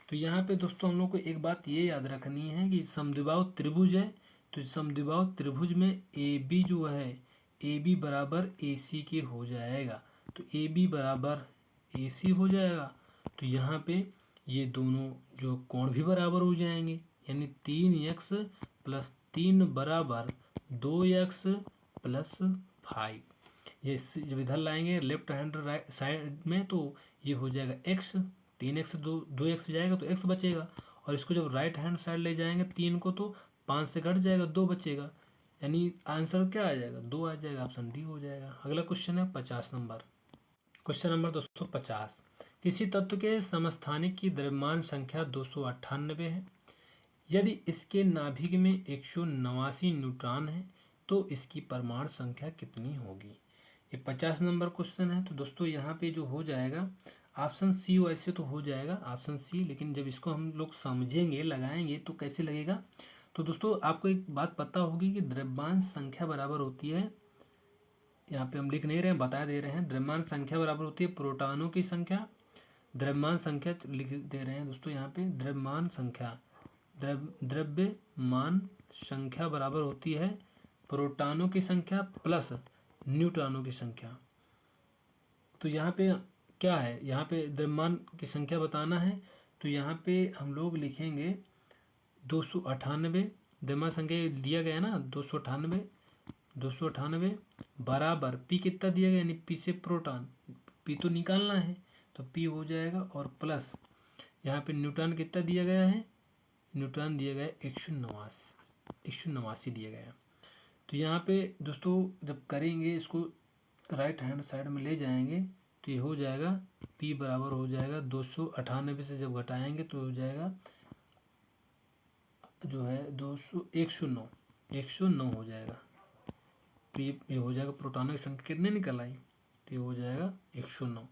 तो यहाँ पे दोस्तों हम लोग को एक बात ये याद रखनी है कि समद्विबाहु त्रिभुज है, तो समद्विबाहु त्रिभुज में ए बी जो है ए बी बराबर ए सी के हो जाएगा, तो ए बी बराबर ए सी हो जाएगा, तो यहाँ पे ये दोनों जो कोण भी बराबर हो जाएंगे, यानी 3x प्लस 3 बराबर 2x प्लस 5, ये जब इधर लाएंगे लेफ्ट हैंड राइट साइड में तो ये हो जाएगा x, 3x 2x जाएगा तो x बचेगा, और इसको जब राइट हैंड साइड ले जाएंगे 3 को तो 5 से घट जाएगा 2 बचेगा, यानी आंसर क्या आ जाएगा 2 आ जाएगा, ऑप्शन डी हो जाएगा। अगला क्वेश्चन है 50 नंबर, क्वेश्चन नंबर 250, किसी तत्व के समस्थानिक की द्रव्यमान संख्या 298 है, यदि इसके नाभिक में 189 न्यूट्रॉन है तो इसकी परमाणु संख्या कितनी होगी। ये 50 नंबर क्वेश्चन है, तो दोस्तों यहाँ पे जो हो जाएगा ऑप्शन सी वैसे तो हो जाएगा ऑप्शन सी, लेकिन जब इसको हम लोग समझेंगे लगाएंगे तो कैसे लगेगा, तो दोस्तों आपको एक बात पता होगी कि द्रव्यमान संख्या बराबर होती है, यहाँ पे हम लिख नहीं रहे हैं बता दे रहे हैं, द्रव्यमान संख्या बराबर होती है प्रोटॉनों की संख्या, द्रव्यमान संख्या लिख दे रहे हैं दोस्तों यहाँ पे, द्रव्यमान संख्या द्रव्यमान संख्या बराबर होती है प्रोटॉनों की संख्या प्लस न्यूट्रॉनों की संख्या। तो यहाँ पे क्या है, यहाँ पे द्रव्यमान की संख्या बताना है, तो यहाँ पे हम लोग लिखेंगे 298, द्रव्यमान संख्या दिया गया ना 298 बराबर पी कितना दिया गया, यानी पी से प्रोटॉन, पी तो निकालना है तो पी हो जाएगा, और प्लस यहाँ पे न्यूट्रॉन कितना दिया गया है, न्यूट्रॉन दिया गया 189 दिया गया। तो यहाँ पे दोस्तों जब करेंगे इसको राइट हैंड साइड में ले जाएंगे तो ये हो जाएगा P बराबर हो जाएगा 298 से जब घटाएंगे तो हो जाएगा जो है 109 हो जाएगा, तो ये हो जाएगा प्रोटॉनों की संख्या कितने निकल आई, तो ये हो जाएगा 109,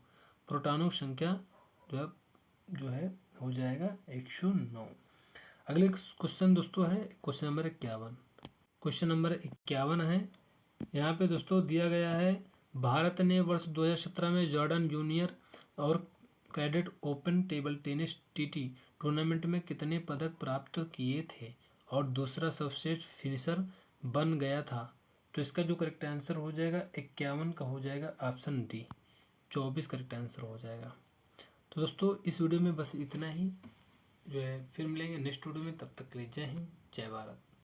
प्रोटॉनों की संख्या जो है हो जाएगा 109। अगले क्वेश्चन दोस्तों है क्वेश्चन नंबर 51, क्वेश्चन नंबर 51 है, यहाँ पे दोस्तों दिया गया है भारत ने वर्ष 2017 में जॉर्डन जूनियर और cadet open table tennis TT tournament में कितने पदक प्राप्त किए थे और दूसरा सर्वश्रेष्ठ फिनिशर बन गया था, तो इसका जो करेक्ट आंसर हो जाएगा 51 का हो जाएगा ऑप्शन डी, 24 करेक्ट आंसर हो जाएगा। तो दोस्तों इस वीडियो में बस इतना ही जो है, फिर मिलेंगे नेक्स्ट वीडियो में, तब तक के लिए जय हिंद जय भारत।